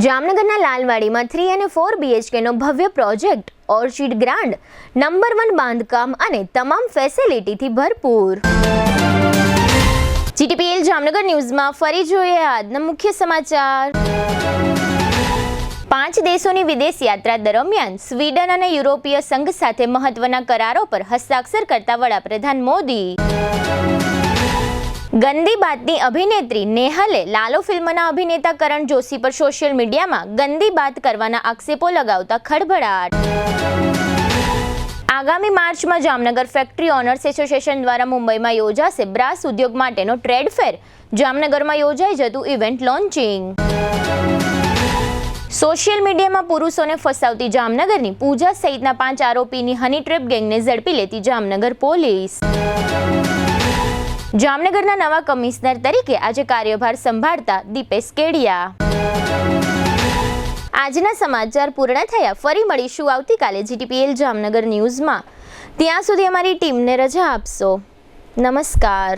જામનગરના લાલવાડીમાં 3 અને 4 BHK નો ભવ્ય પ્રોજેક્ટ, ઓર્ચિડ ગ્રાન્ડ, નંબર 1 બાંધકામ અને તમામ ફેસિલિટીથી ભરપૂર. GTPL જામનગર ન્યૂઝમાં ફરી જોઈએ આજના મુખ્ય સમાચાર. 5 દેશોની વિદેશ યાત્રા દરમિયાન સ્વીડન અને યુરોપીય સંઘ સાથે મહત્વના કરારો પર હસ્તાક્ષર કરતા વડાપ્રધાન મોદી. ગંદી બાતની અભિનેત્રી નેહલે લાલો ફિલ્મના અભિનેતા કરણ જોશી પર સોશિયલ મીડિયામાં ગંદી બાત કરવાના આક્ષેપો લગાવતા ખળભળાટ. આગામી માર્ચમાં જામનગર ફેક્ટરી ઓનર્સ એસોસિએશન દ્વારા મુંબઈમાં યોજાશે બ્રાસ ઉદ્યોગ માટેનો ટ્રેડ ફેર. જામનગરમાં યોજાઈ જતું ઇવેન્ટ લોન્ચિંગ. સોશિયલ મીડિયામાં પુરુષોને ફસાવતી જામનગરની પૂજા સહિતના 5 આરોપીની હની ટ્રેપ ગેંગને ઝડપી લેતી જામનગર પોલીસ. જામનગરના નવા કમિશનર તરીકે આજે કાર્યભાર સંભાળતા દીપેશ કેડિયા. આજના સમાચાર પૂર્ણ થયા. ફરી મળીશું આવતીકાલે GTPL જામનગર ન્યૂઝમાં. ત્યાં સુધી અમારી ટીમને રજા આપશો. નમસ્કાર.